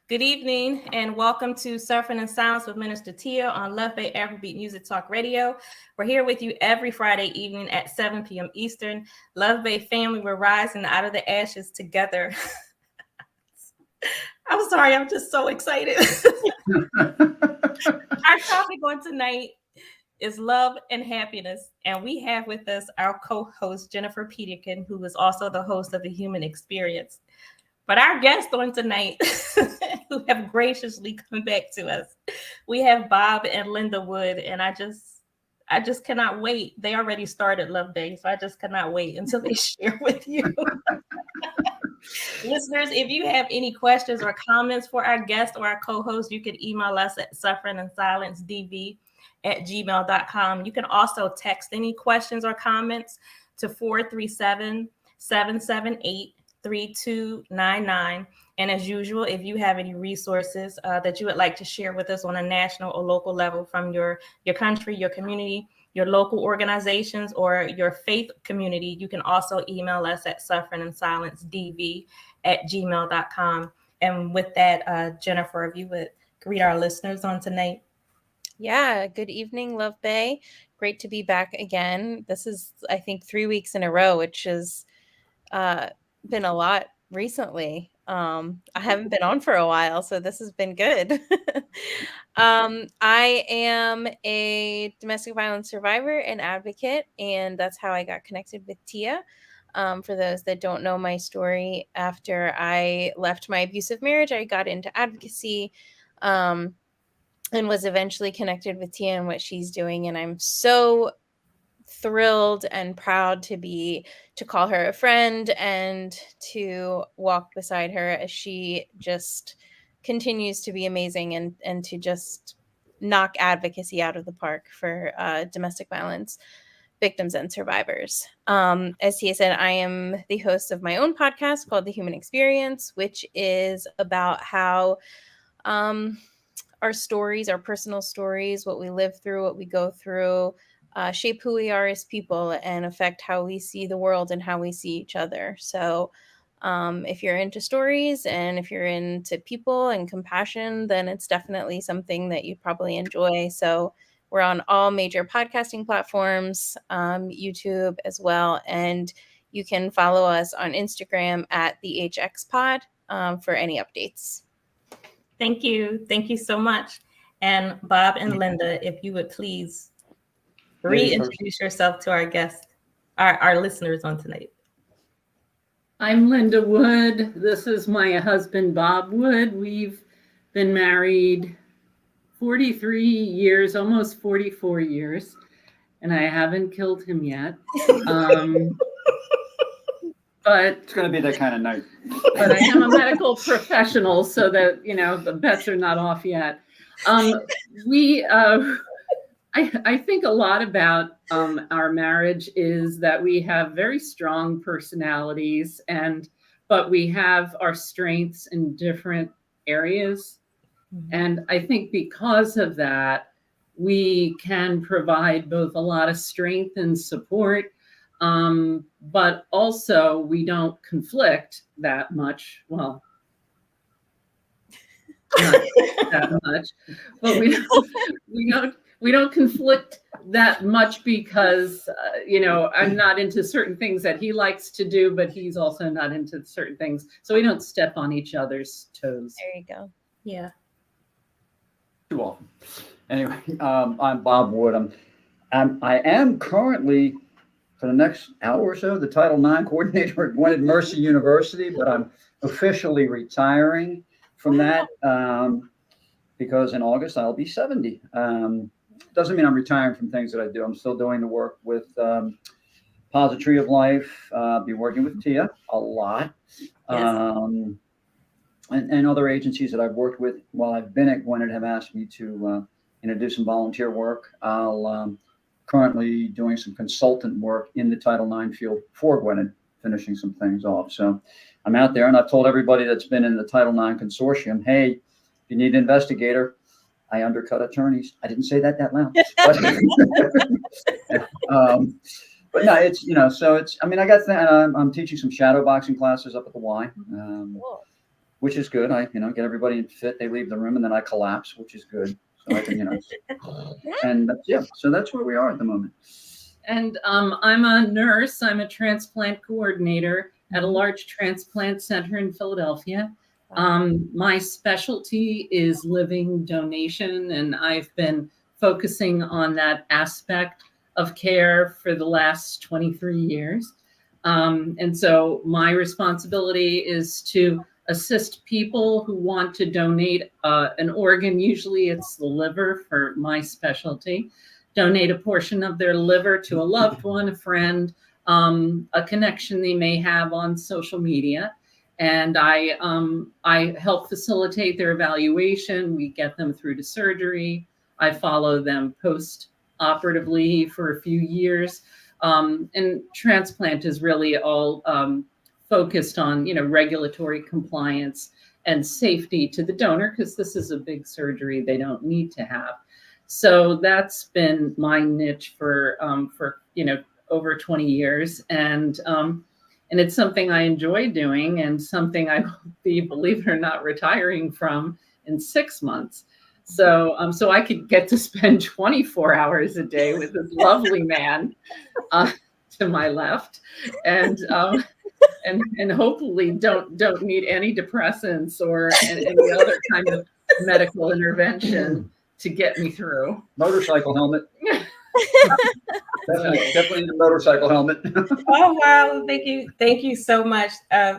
Good evening and welcome to Surfing in Silence with Minister Tia on Love Bay Afrobeat Music Talk Radio. We're here with you every Friday evening at 7 p.m. Eastern. Love Bay family, we're rising out of the ashes together. I'm sorry, I'm just so excited. Our topic on tonight is love and happiness. And we have with us our co-host, Jennifer Peterkin, who is also the host of The Human Experience. But our guests on tonight, who have graciously come back to us, we have Bob and Linda Wood, and I just cannot wait. They already started Love Day, so I just cannot wait until they share with you. Listeners, if you have any questions or comments for our guest or our co-host, you can email us at sufferinginsilencedv@gmail.com. You can also text any questions or comments to 437-778-3299. And as usual, if you have any resources that you would like to share with us on a national or local level from your country, your community, your local organizations, or your faith community, you can also email us at sufferinginsilencedv@gmail.com. And with that, Jennifer, if you would greet our listeners on tonight. Yeah, good evening, Love Bay. Great to be back again. This is, I think, 3 weeks in a row, which has been a lot recently. I haven't been on for a while, so this has been good. I am a domestic violence survivor and advocate, and that's how I got connected with Tia. For those that don't know my story, after I left my abusive marriage, I got into advocacy and was eventually connected with Tia and what she's doing. And I'm so thrilled and proud to call her a friend and to walk beside her as she just continues to be amazing and to just knock advocacy out of the park for domestic violence victims and survivors. As Tia said, I am the host of my own podcast called The Human Experience, which is about how our stories, our personal stories, what we live through, what we go through, shape who we are as people and affect how we see the world and how we see each other. So if you're into stories and if you're into people and compassion, then it's definitely something that you'd probably enjoy. So we're on all major podcasting platforms, YouTube as well. And you can follow us on Instagram at the HXPod for any updates. Thank you. Thank you so much. And Bob and Linda, if you would please reintroduce yourself to our guests, our listeners on tonight. I'm Linda Wood. This is my husband, Bob Wood. We've been married 43 years, almost 44 years, and I haven't killed him yet. But it's going to be that kind of night. But I am a medical professional, so that, the bets are not off yet. I think a lot about our marriage is that we have very strong personalities, but we have our strengths in different areas. Mm-hmm. And I think because of that, we can provide both a lot of strength and support. But also we don't conflict that much. Well, not that much, but we don't conflict that much because, I'm not into certain things that he likes to do, but he's also not into certain things. So we don't step on each other's toes. There you go. Yeah. Too often. Anyway, I'm Bob Wood. I am currently, for the next hour or so, the Title IX coordinator at Gwynedd Mercy University, but I'm officially retiring from that because in August I'll be 70. Doesn't mean I'm retiring from things that I do. I'm still doing the work with Pository of Life. Be working with Tia a lot, and other agencies that I've worked with while I've been at Gwynedd have asked me to do some volunteer work. I'll currently doing some consultant work in the Title IX field for Gwynedd, finishing some things off. So I'm out there, and I've told everybody that's been in the Title IX consortium, hey, if you need an investigator, I undercut attorneys. I didn't say that loud. But no, it's, so it's, I got, I'm teaching some shadow boxing classes up at the Y, which is good. I get everybody fit. They leave the room, and then I collapse, which is good. So I can and so that's where we are at the moment. And I'm a nurse. I'm a transplant coordinator at a large transplant center in Philadelphia. My specialty is living donation, and I've been focusing on that aspect of care for the last 23 years. And so my responsibility is to assist people who want to donate an organ. Usually it's the liver for my specialty. Donate a portion of their liver to a loved one, a friend, a connection they may have on social media. And I help facilitate their evaluation. We get them through to surgery. I follow them post-operatively for a few years. And transplant is really all focused on, regulatory compliance and safety to the donor, because this is a big surgery they don't need to have. So that's been my niche for over 20 years, and it's something I enjoy doing, and something I will be, believe it or not, retiring from in 6 months. So I could get to spend 24 hours a day with this lovely man to my left, and hopefully don't need any depressants or any other kind of medical intervention to get me through. Motorcycle helmet. Definitely the motorcycle helmet. Oh wow, thank you so much.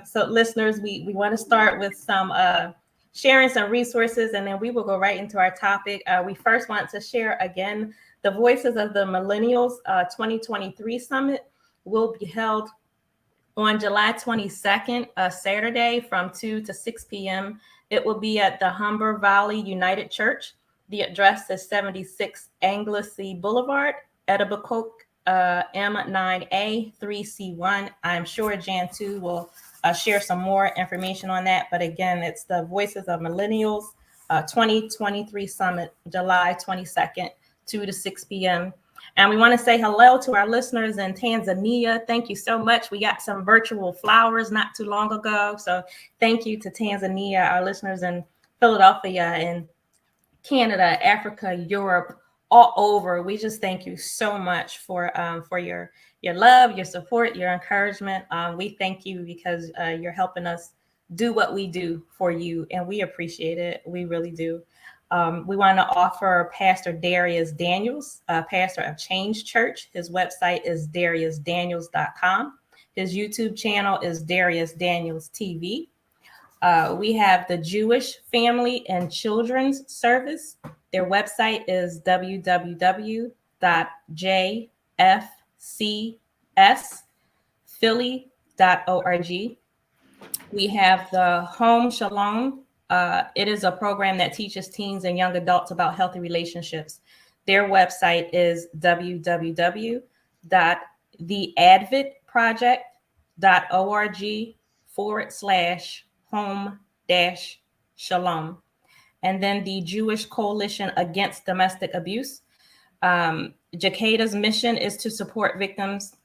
So listeners, we want to start with some sharing some resources, and then we will go right into our topic. We first want to share again the Voices of the Millennials 2023 Summit will be held on July 22nd, Saturday, from 2 to 6 p.m. It will be at the Humber Valley United Church. The address is 76 Anglesey Boulevard, Etobicoke, M9A 3C1. I'm sure Jan 2 will share some more information on that. But again, it's the Voices of Millennials 2023 Summit, July 22nd, 2 to 6 p.m. And we want to say hello to our listeners in Tanzania. Thank you so much. We got some virtual flowers not too long ago. So thank you to Tanzania, our listeners in Philadelphia and Canada, Africa, Europe, all over. We just thank you so much for your love, your support, your encouragement. We thank you because you're helping us do what we do for you, and we appreciate it. We really do. We want to offer Pastor Darius Daniels, pastor of Change Church. His website is dariusdaniels.com. His YouTube channel is Darius Daniels TV. We have the Jewish Family and Children's Service. Their website is www.jfcsphilly.org. We have the Home Shalom. It is a program that teaches teens and young adults about healthy relationships. Their website is www.theadventproject.org/home-shalom. And then the Jewish Coalition Against Domestic Abuse. Jacada's mission is to support victims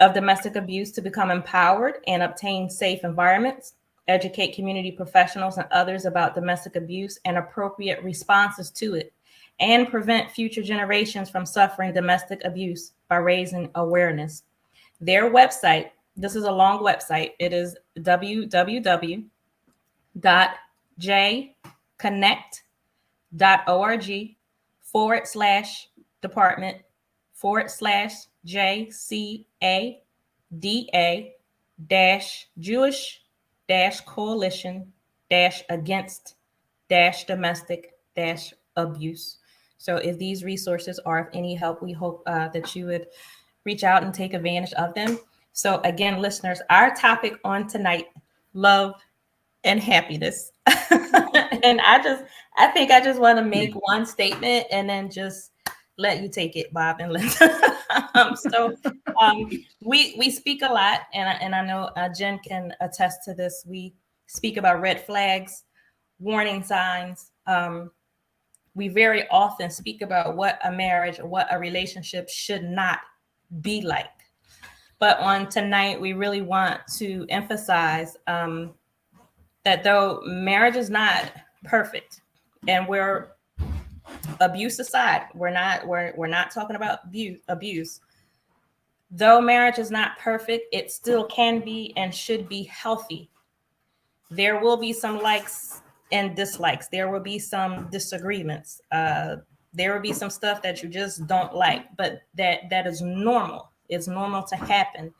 of domestic abuse to become empowered and obtain safe environments, educate community professionals and others about domestic abuse and appropriate responses to it, and prevent future generations from suffering domestic abuse by raising awareness. Their website, this is a long website, it is www.jconnect.org/department/Jewish-coalition-against-domestic-abuse. So if these resources are of any help, we hope that you would reach out and take advantage of them. So again, listeners, our topic on tonight, love and happiness. And I think I just want to make one statement and then just let you take it, Bob and Linda. We speak a lot, and I know Jen can attest to this. We speak about red flags, warning signs. We very often speak about what a marriage or what a relationship should not be like. But on tonight, we really want to emphasize that though marriage is not perfect, and we're abuse aside, we're not talking about abuse. Though marriage is not perfect, it still can be and should be healthy. There will be some likes and dislikes. There will be some disagreements. There will be some stuff that you just don't like, but that is normal. It's normal to happen.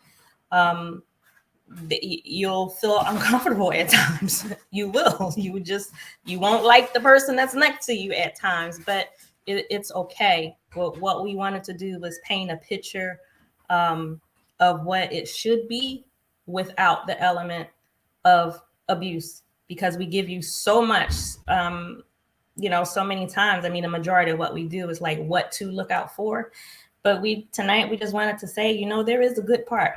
You'll feel uncomfortable at times. You will. You won't like the person that's next to you at times, but it's okay. What we wanted to do was paint a picture of what it should be without the element of abuse, because we give you so much, so many times. I mean, the majority of what we do is like what to look out for. But tonight we just wanted to say, there is a good part.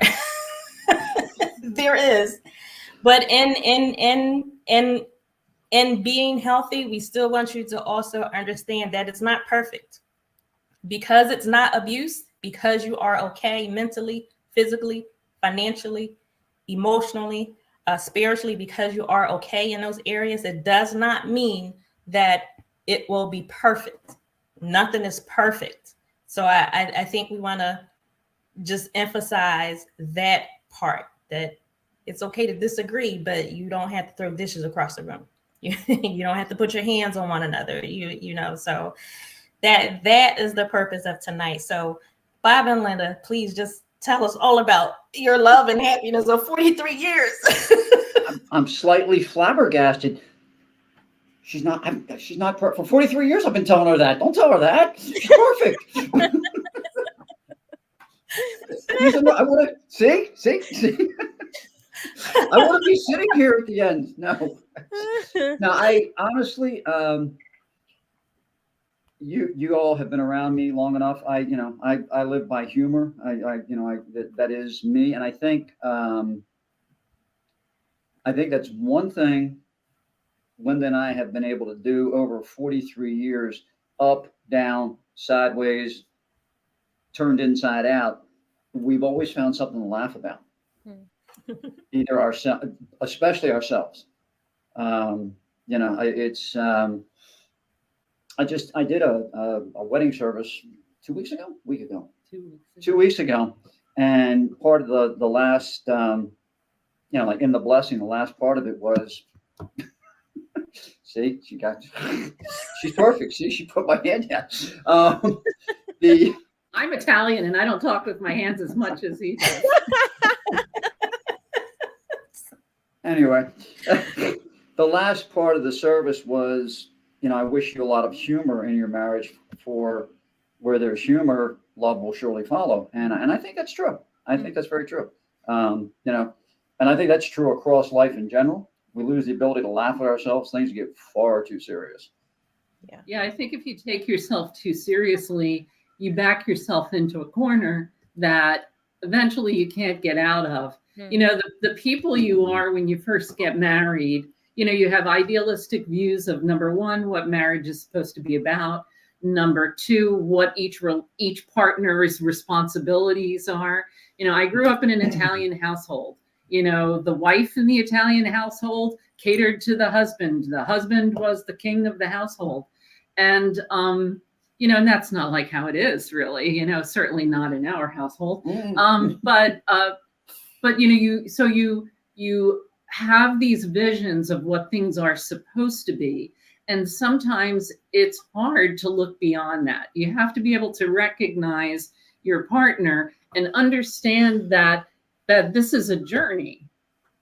There is. But in being healthy, we still want you to also understand that it's not perfect. Because it's not abuse, because you are okay mentally, physically, financially, emotionally, spiritually, because you are okay in those areas, it does not mean that it will be perfect. Nothing is perfect. So I think we want to just emphasize that part, that it's okay to disagree, but you don't have to throw dishes across the room. You don't have to put your hands on one another. So that is the purpose of tonight. So Bob and Linda, please just tell us all about your love and happiness of 43 years. I'm slightly flabbergasted. She's not for 43 years. I've been telling her that. Don't tell her that. She's perfect. I want to see. I want to be sitting here at the end. No. I honestly, you all have been around me long enough. I live by humor. That is me, and I think that's one thing Linda and I have been able to do over 43 years, up, down, sideways, turned inside out. We've always found something to laugh about. Either ourselves, especially ourselves. I did a wedding service 2 weeks ago, two weeks ago. And part of the last, like in the blessing, the last part of it was, see, she's perfect. See, she put my hand down. I'm Italian and I don't talk with my hands as much as he does. Anyway, the last part of the service was, I wish you a lot of humor in your marriage, for where there's humor, love will surely follow. And I think that's true. I think that's very true. And I think that's true across life in general. We lose the ability to laugh at ourselves. Things get far too serious. Yeah, I think if you take yourself too seriously, you back yourself into a corner that eventually you can't get out of. The people you are when you first get married, you have idealistic views of, number one, what marriage is supposed to be about. Number two, what each partner's responsibilities are. I grew up in an Italian household. The wife in the Italian household catered to the husband. The husband was the king of the household. And, and that's not like how it is really, certainly not in our household. But you have these visions of what things are supposed to be. And sometimes it's hard to look beyond that. You have to be able to recognize your partner and understand that this is a journey.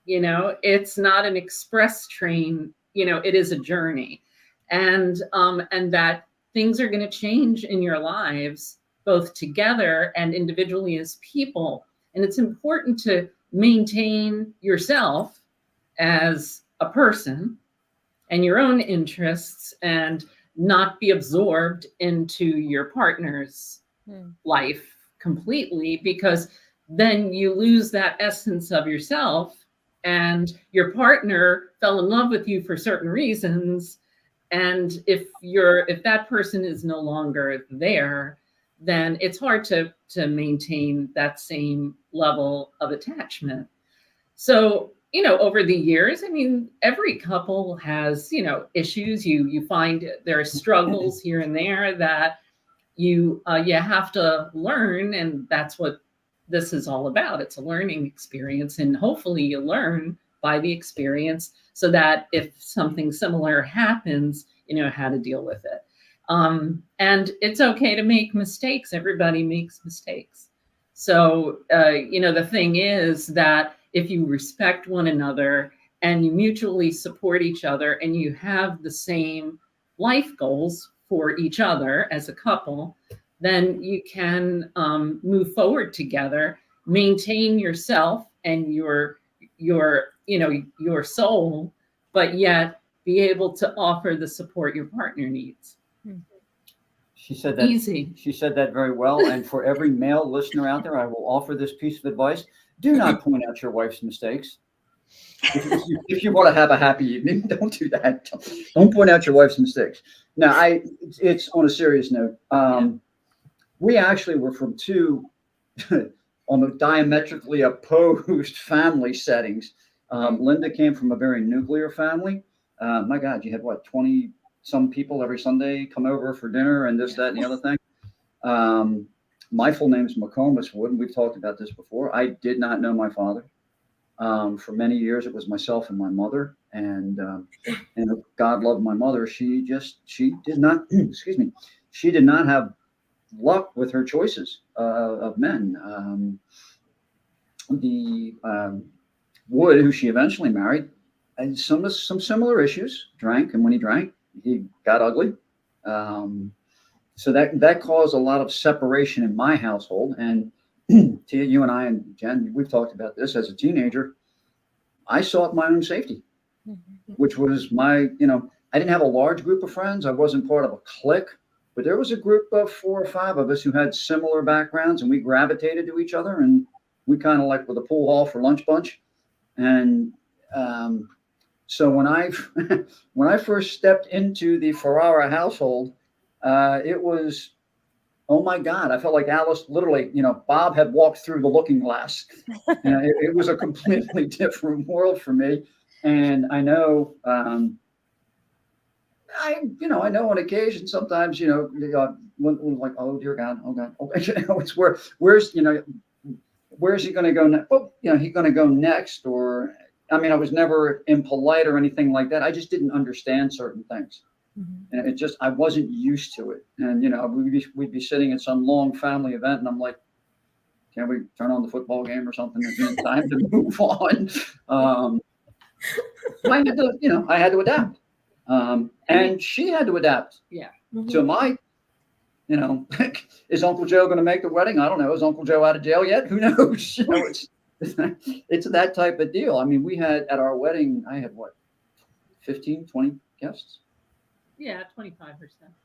It's not an express train, it is a journey. And that things are going to change in your lives, both together and individually as people. And it's important to maintain yourself as a person and your own interests, and not be absorbed into your partner's life completely, because then you lose that essence of yourself, and your partner fell in love with you for certain reasons. And if that person is no longer there, then it's hard to maintain that same level of attachment. So over the years, I mean, every couple has, issues. You find there are struggles here and there that you have to learn, and that's what this is all about. It's a learning experience, and hopefully you learn by the experience so that if something similar happens, you know how to deal with it. And it's okay to make mistakes. Everybody makes mistakes. So, the thing is that if you respect one another and you mutually support each other and you have the same life goals for each other as a couple, then you can move forward together, maintain yourself and your soul, but yet be able to offer the support your partner needs. She said that Easy. She said that very well. And for every male listener out there, I will offer this piece of advice: do not point out your wife's mistakes. If you want to have a happy evening, don't do that. Don't point out your wife's mistakes. Now, it's on a serious note. We actually were from two almost diametrically opposed family settings. Linda came from a very nuclear family. My God, you had what, 20 some people every Sunday come over for dinner and this, that, and the other thing. My full name is McComas Wood, and we've talked about this before. I did not know my father. For many years, it was myself and my mother, and God loved my mother. She did not, excuse me, she did not have luck with her choices of men. Wood, who she eventually married, had some similar issues. Drank, and when he drank, he got ugly. So that caused a lot of separation in my household. And Tia, you and I and Jen, we've talked about this. As a teenager, I sought my own safety, which was I didn't have a large group of friends. I wasn't part of a clique, but there was a group of 4 or 5 of us who had similar backgrounds, and we gravitated to each other, and we kind of like were the pool hall for lunch bunch. And so when I first stepped into the Ferrara household, it was, oh my God, I felt like Alice, literally, Bob had walked through the looking glass. It was a completely different world for me. And I know, I know on occasion, sometimes, when like, oh dear God, oh God, it's where's he going to go next? Well, he's going to go next, or, I mean, I was never impolite or anything like that. I just didn't understand certain things. And I wasn't used to it. And, we'd be sitting at some long family event, and I'm like, can we turn on the football game or something? It's time to move on. I had to adapt. And she had to adapt. Yeah. To my, is Uncle Joe going to make the wedding? I don't know. Is Uncle Joe out of jail yet? Who knows? It's that type of deal. I mean, we had at our wedding, I had 15, 20 guests? Yeah, 25%.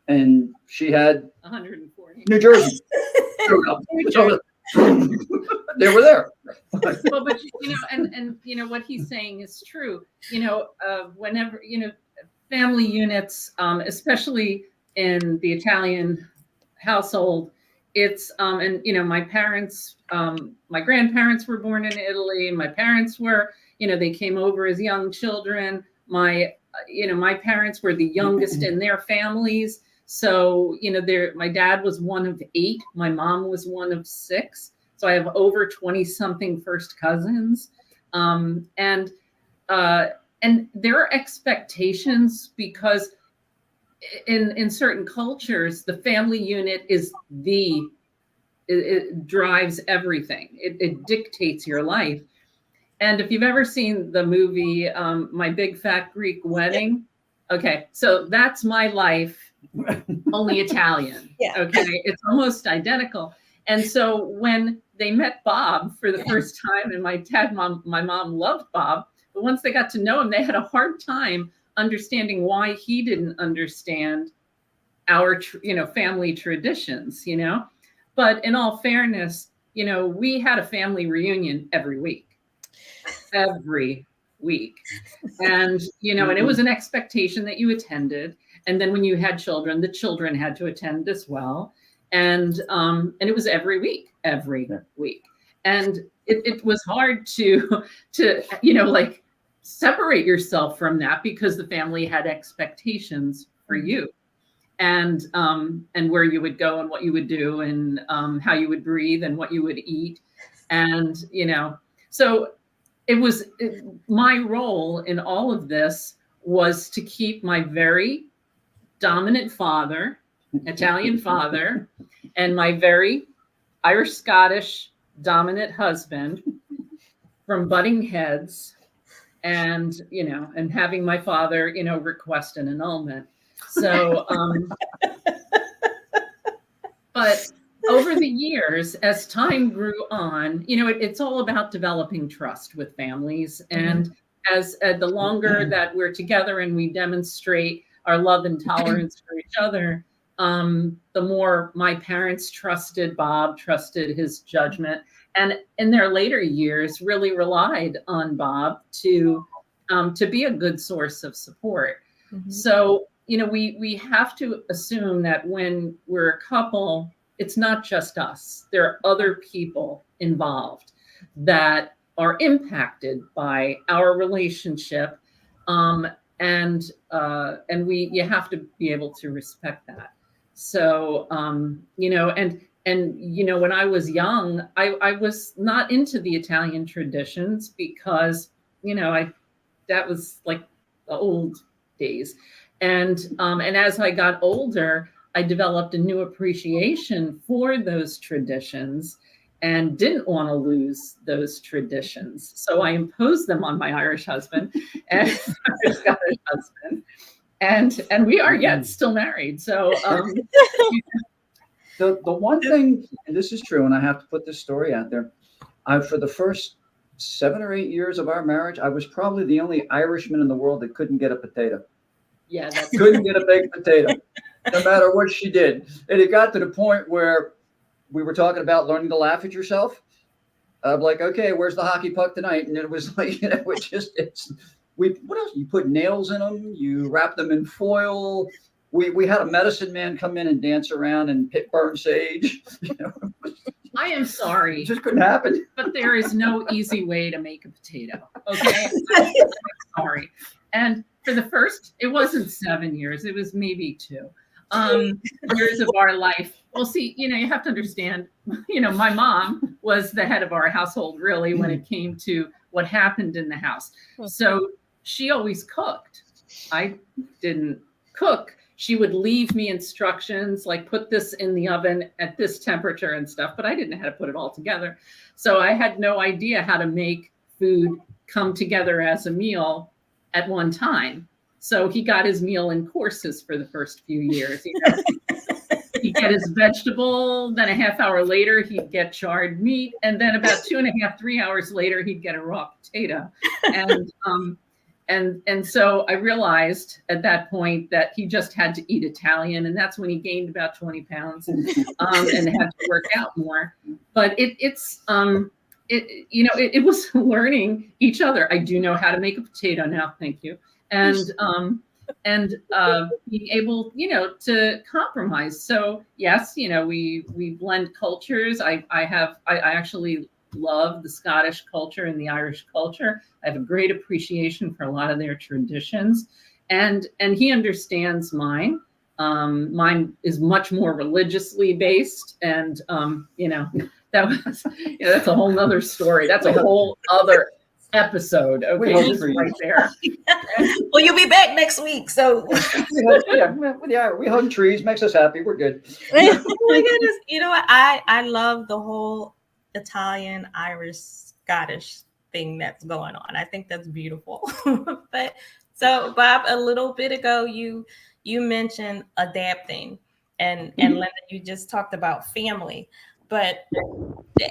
And she had 140. New Jersey. They were there. Well, but and what he's saying is true. Whenever family units, especially in the Italian household, it's my parents, my grandparents were born in Italy, and my parents were, they came over as young children. My parents were the youngest in their families. So, my dad was one of 8. My mom was one of 6. So I have over 20 something first cousins. And there are expectations, because in certain cultures, the family unit is it drives everything. It dictates your life. And if you've ever seen the movie, My Big Fat Greek Wedding, okay, so that's my life, only Italian. Yeah. Okay, it's almost identical. And so when they met Bob for the first time, and my mom loved Bob, but once they got to know him, they had a hard time understanding why he didn't understand our, family traditions, But in all fairness, we had a family reunion every week. And, and it was an expectation that you attended. And then when you had children, the children had to attend as well. And it was every week. And it was hard to separate yourself from that because the family had expectations for you, and where you would go and what you would do, and how you would breathe and what you would eat, and so my role in all of this was to keep my very dominant father, Italian father, and my very Irish Scottish dominant husband from butting heads, and and having my father request an annulment. So but over the years, as time grew on, it's all about developing trust with families, and as the longer that we're together and we demonstrate our love and tolerance for each other, the more my parents trusted Bob, trusted his judgment, and in their later years really relied on Bob to be a good source of support. So we have to assume that when we're a couple, it's not just us. There are other people involved that are impacted by our relationship, and you have to be able to respect that. So when I was young, I was not into the Italian traditions because that was like the old days, and as I got older, I developed a new appreciation for those traditions and didn't want to lose those traditions. So I imposed them on my Irish husband and my Scottish husband. And we are yet still married. So the one thing, and this is true, and I have to put this story out there, for the first 7 or 8 years of our marriage, I was probably the only Irishman in the world that couldn't get a potato. Yeah, couldn't get a baked potato, no matter what she did. And it got to the point where we were talking about learning to laugh at yourself. I'm like, okay, where's the hockey puck tonight? And it was like, what else? You put nails in them, you wrap them in foil. We had a medicine man come in and dance around and burn sage. I am sorry. It just couldn't happen. But there is no easy way to make a potato. Okay. I'm sorry. And for the first, it wasn't 7 years, it was maybe 2 years of our life. Well, see, you have to understand, my mom was the head of our household, really, when it came to what happened in the house. So she always cooked. I didn't cook. She would leave me instructions, like put this in the oven at this temperature and stuff, but I didn't know how to put it all together. So I had no idea how to make food come together as a meal at one time. So he got his meal in courses for the first few years. He'd get his vegetable, then a half hour later, he'd get charred meat. And then about 2.5, 3 hours later, he'd get a raw potato. And so I realized at that point that he just had to eat Italian. And that's when he gained about 20 pounds and had to work out more. But it was learning each other. I do know how to make a potato now. Thank you. And being able, to compromise. So yes, we blend cultures. I actually love the Scottish culture and the Irish culture. I have a great appreciation for a lot of their traditions, and he understands mine. Mine is much more religiously based, and that's a whole nother story. That's a whole other episode. Okay, right there. Well, you'll be back next week, so we hug trees, makes us happy. We're good. Oh my goodness, what? I love the whole Italian, Irish, Scottish thing that's going on. I think that's beautiful. But so, Bob, a little bit ago, you mentioned adapting, and Linda, you just talked about family. But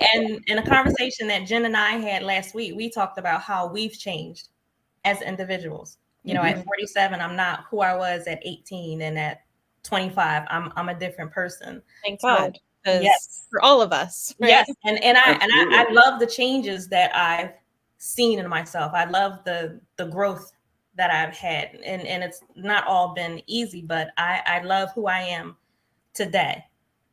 and in a conversation that Jen and I had last week, we talked about how we've changed as individuals. At 47, I'm not who I was at 18, and at 25, I'm a different person. Thank God. Yes, for all of us. Right? Yes, and I love the changes that I've seen in myself. I love the growth that I've had, and it's not all been easy, but I love who I am today.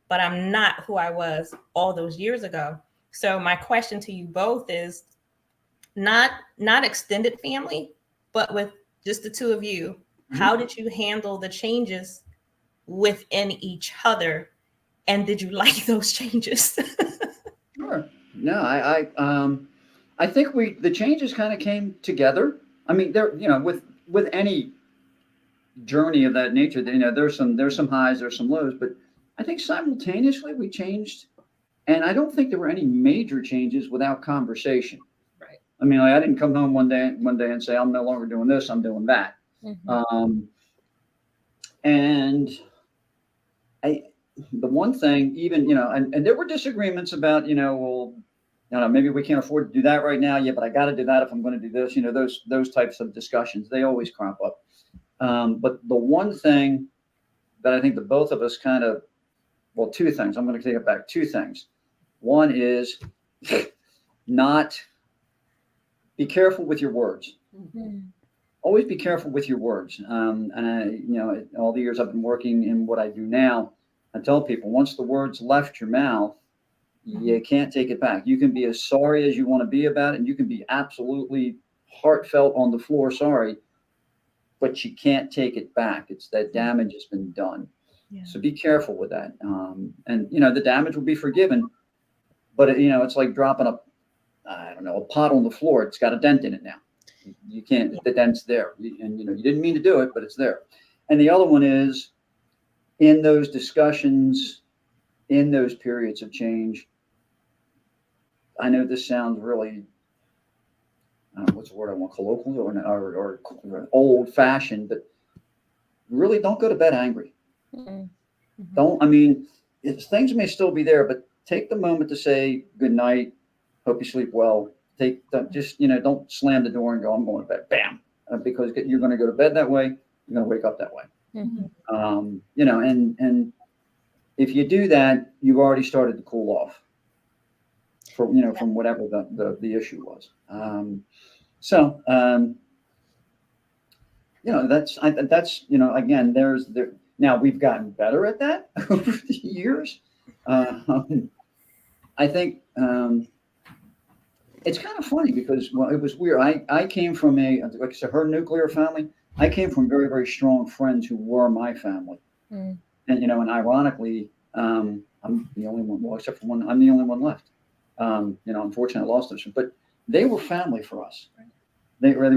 But I'm not who I was all those years ago. So my question to you both is, not extended family, but with just the two of you, how did you handle the changes within each other? And did you like those changes? Sure. No, I think the changes kind of came together. I mean, with any journey of that nature, there's some highs, there's some lows, but I think simultaneously we changed, and I don't think there were any major changes without conversation. Right. I mean, like, I didn't come home one day and say, I'm no longer doing this, I'm doing that. And the one thing, even, and there were disagreements about, well, maybe we can't afford to do that right now. Yeah, but I got to do that if I'm going to do this. Those types of discussions, they always crop up. But the one thing that I think that both of us two things. I'm going to take it back. Two things. One is not be careful with your words. Always be careful with your words. And all the years I've been working in what I do now, I tell people, once the words left your mouth, you can't take it back. You can be as sorry as you want to be about it, and you can be absolutely heartfelt on the floor sorry, but you can't take it back. It's that damage has been done. Yeah. So be careful with that. And the damage will be forgiven, but it's like dropping a pot on the floor. It's got a dent in it now. You can't. The dent's there, and you didn't mean to do it, but it's there. And the other one is, in those discussions, in those periods of change, I know this sounds really, I don't know what's the word I want, colloquial or old fashioned, but really don't go to bed angry. Things may still be there, but take the moment to say good night, hope you sleep well. Don't slam the door and go, I'm going to bed, bam, because you're going to go to bed that way, you're going to wake up that way. And if you do that, you've already started to cool off from whatever the issue was. That's again, now we've gotten better at that over the years. I think it's kind of funny because it was weird. I came from like I said, her nuclear family. I came from very, very strong friends who were my family, and ironically, I'm the only one. Well, except for one, I'm the only one left. Unfortunately, I lost them, but they were family for us. We were at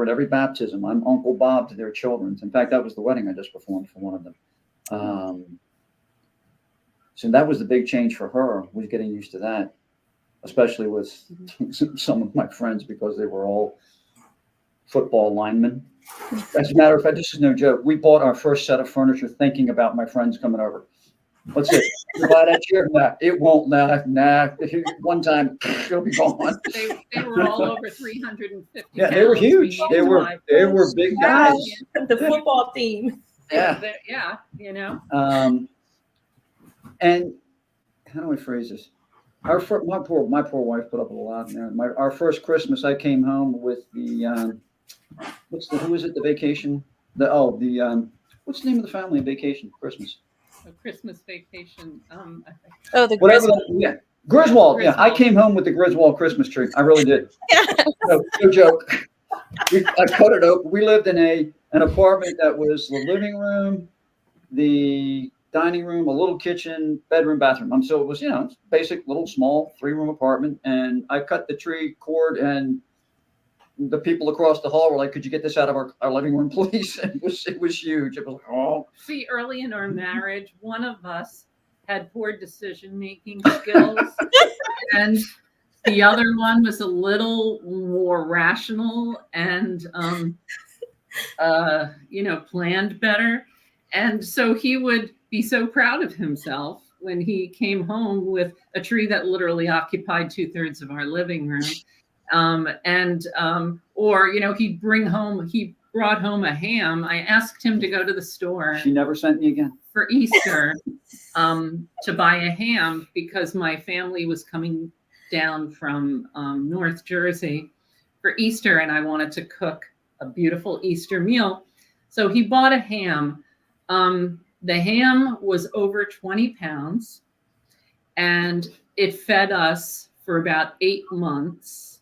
every baptism. I'm Uncle Bob to their children. In fact, that was the wedding I just performed for one of them. So that was the big change for her, was getting used to that, especially with some of my friends, because they were all football linemen. As a matter of fact, this is no joke. We bought our first set of furniture thinking about my friends coming over. Let's see. You buy that chair? Nah, it won't. Nah. One time, it'll be gone. They were all over 350. Yeah, they were huge. They were big guys. The football team. Yeah. And how do I phrase this? My poor wife put up a lot. Our first Christmas, I came home with the who is it? The vacation. What's the name of the family in vacation? Christmas. A Christmas Vacation. The Griswold. Yeah, Griswold. Yeah, I came home with the Griswold Christmas tree. I really did. No joke. I cut it open. We lived in an apartment that was the living room, the dining room, a little kitchen, bedroom, bathroom. So it was, basic little small 3-room apartment. And I cut the tree cord, and the people across the hall were like, "Could you get this out of our living room, please?" It was huge. It was like, oh. See, early in our marriage, one of us had poor decision-making skills, and the other one was a little more rational and, planned better. And so he would be so proud of himself when he came home with a tree that literally occupied 2/3 of our living room. He brought home a ham. I asked him to go to the store. She never sent me again. For Easter, to buy a ham, because my family was coming down from North Jersey for Easter, and I wanted to cook a beautiful Easter meal. So he bought a ham. The ham was over 20 pounds, and it fed us for about 8 months.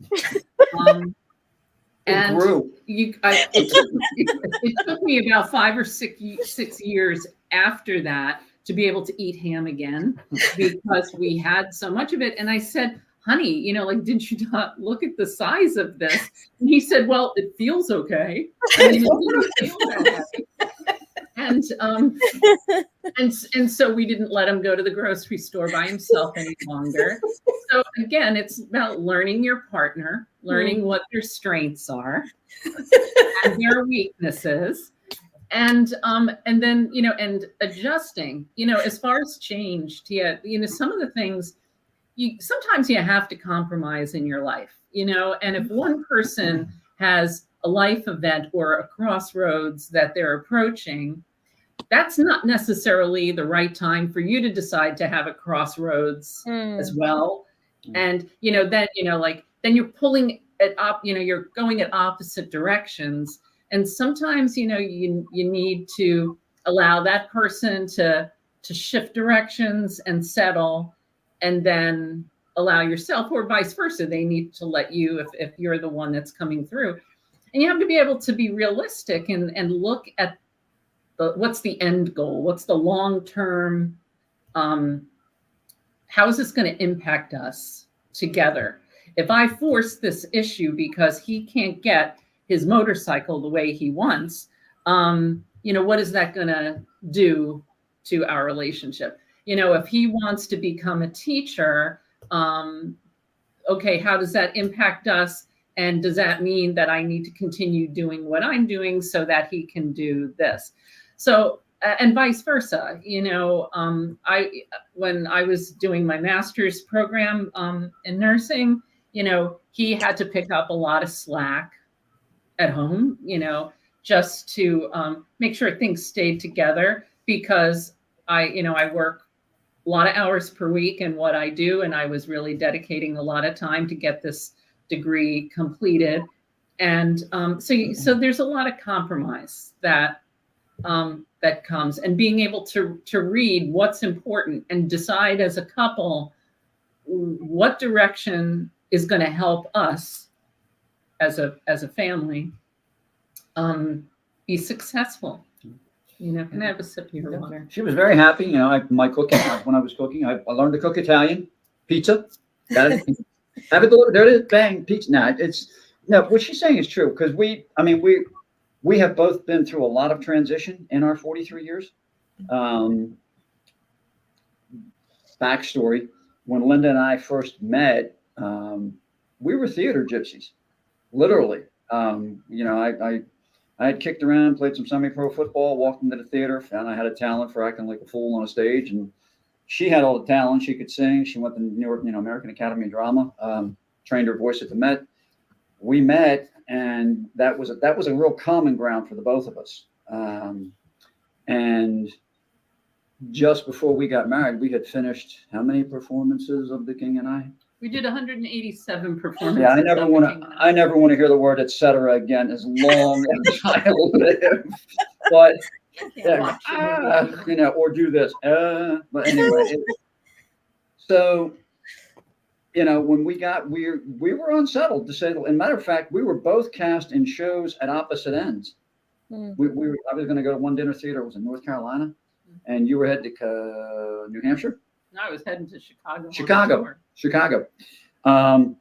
And grew. it took me about 5 or 6 years after that to be able to eat ham again, because we had so much of it. And I said, honey, like, did you not look at the size of this? And he said, well, it feels okay. I mean, it didn't feel that heavy. And so we didn't let him go to the grocery store by himself any longer. So again, it's about learning your partner, learning what their strengths are and their weaknesses, and then and adjusting. As far as change, some of the things sometimes you have to compromise in your life. And if one person has a life event or a crossroads that they're approaching, that's not necessarily the right time for you to decide to have a crossroads as well. And, then you're pulling it up, you're going at opposite directions. And sometimes, you need to allow that person to shift directions and settle, and then allow yourself, or vice versa. They need to let you, if you're the one that's coming through. And you have to be able to be realistic and look at what's the end goal? What's the long-term, how is this going to impact us together? If I force this issue because he can't get his motorcycle the way he wants, what is that going to do to our relationship? If he wants to become a teacher, okay, how does that impact us? And does that mean that I need to continue doing what I'm doing so that he can do this? So, and vice versa. When I was doing my master's program in nursing, he had to pick up a lot of slack at home, just to make sure things stayed together, because I work a lot of hours per week in what I do, and I was really dedicating a lot of time to get this degree completed. And so there's a lot of compromise that comes, and being able to read what's important and decide as a couple what direction is going to help us as a family be successful. Can I have a sip of your water? She was very happy. My cooking, when I was cooking, I learned to cook Italian pizza. Got it. Have it delivered. There it is. Bang, pizza. No, what she's saying is true, because we have both been through a lot of transition in our 43 years. Backstory: when Linda and I first met, we were theater gypsies, literally. I had kicked around, played some semi-pro football, walked into the theater, found I had a talent for acting like a fool on a stage, and she had all the talent. She could sing. She went to New York, American Academy of Drama, trained her voice at the Met. We met, and that was a real common ground for the both of us. And just before we got married, we had finished how many performances of The King and I? We did 187 performances. Yeah, I never want to hear the word etc. again as long as I live. But or do this. But anyway, so when we were unsettled, to say the least. Matter of fact, we were both cast in shows at opposite ends. I was going to go to one dinner theater. It was in North Carolina, and you were headed to New Hampshire. No, I was heading to Chicago. Chicago. And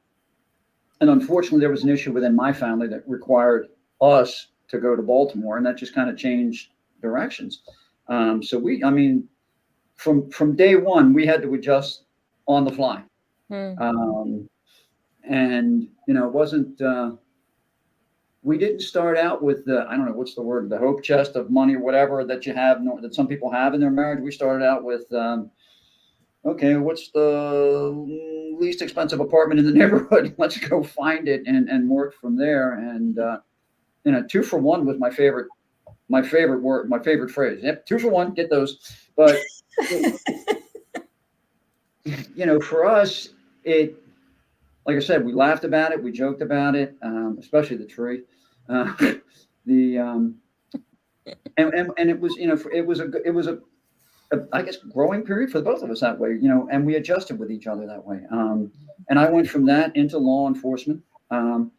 unfortunately, there was an issue within my family that required us to go to Baltimore, and that just kind of changed directions. So from day one, we had to adjust on the fly. And it wasn't. We didn't start out with I don't know what's the word, the hope chest of money or whatever that you have, that some people have in their marriage. We started out with. Okay, what's the least expensive apartment in the neighborhood? Let's go find it and work from there. And 2 for 1 was my favorite word, my favorite phrase. Yep, 2 for 1, get those. But for us, it, like I said, we laughed about it, we joked about it, especially the tree. And it was it was a I guess, growing period for both of us that way, you know, and we adjusted with each other that way. And I went from that into law enforcement. And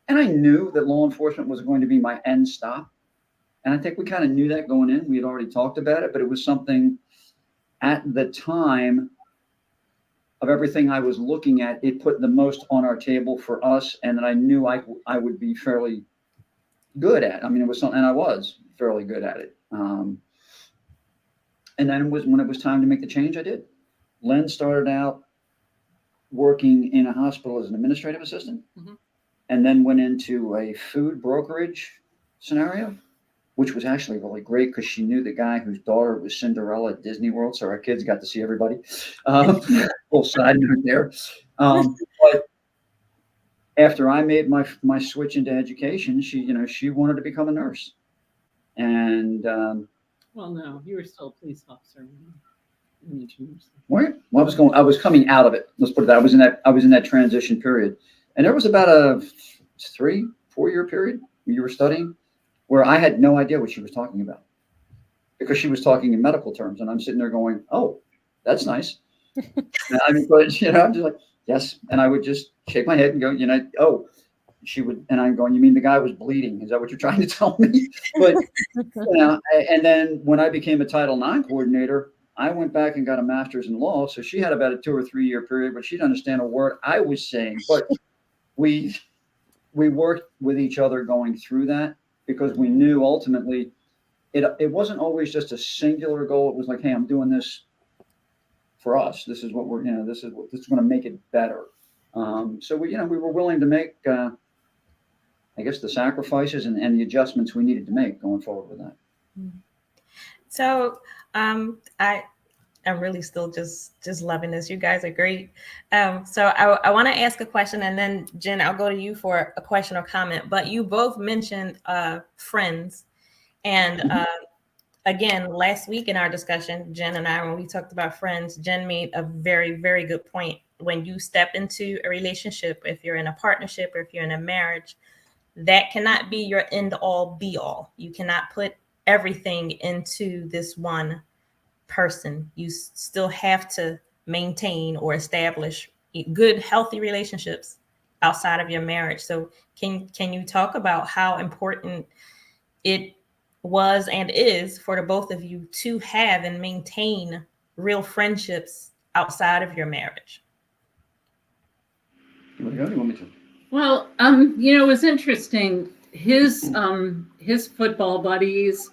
I knew that law enforcement was going to be my end stop. And I think we kind of knew that going in. We had already talked about it, but it was something at the time of everything I was looking at, it put the most on our table for us. And that I knew I would be fairly good at. I mean, it was something, and I was fairly good at it. And then when it was time to make the change, I did. Len started out working in a hospital as an administrative assistant, and then went into a food brokerage scenario, which was actually really great because she knew the guy whose daughter was Cinderella at Disney World, so our kids got to see everybody. Full side note there. But after I made my switch into education, she wanted to become a nurse, and well, no, you were still a police officer. Well, I was coming out of it. Let's put it that. I was in that transition period, and there was about a 3-4 year period when you were studying where I had no idea what she was talking about because she was talking in medical terms, and I'm sitting there going, "Oh, that's nice." I mean, but I'm just like, "Yes," and I would just shake my head and go, "Oh." She would, and I'm going, "You mean the guy was bleeding? Is that what you're trying to tell me?" But and then when I became a Title IX coordinator, I went back and got a master's in law. So she had about a 2 or 3 year period, but she didn't understand a word I was saying. But we worked with each other going through that because we knew ultimately it wasn't always just a singular goal. It was like, "Hey, I'm doing this for us. This is what this is going to make it better." So we were willing to make, I guess, the sacrifices and the adjustments we needed to make going forward with that. So I'm really still just loving this. You guys are great. So I want to ask a question, and then Jen, I'll go to you for a question or comment. But you both mentioned friends, and again, last week in our discussion, Jen and I, when we talked about friends, Jen made a very, very good point. When you step into a relationship, if you're in a partnership or if you're in a marriage, that cannot be your end all be all. You cannot put everything into this one person. You still have to maintain or establish good, healthy relationships outside of your marriage. So can you talk about how important it was and is for the both of you to have and maintain real friendships outside of your marriage? You want me to? Well, it was interesting. His football buddies,